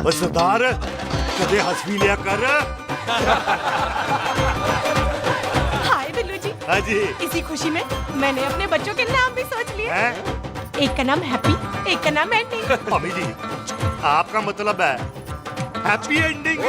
Speaker 10: बस सरदार, कदे हंस भी लिया कर।
Speaker 7: हाय बिल्लू जी।
Speaker 10: हाँ जी।
Speaker 7: इसी खुशी में मैंने अपने बच्चों के नाम भी सोच लिए। एक का नाम हैप्पी, एक का नाम एंडिंग।
Speaker 10: अभी जी, आपका मतलब है हैप्पी एंडिंग।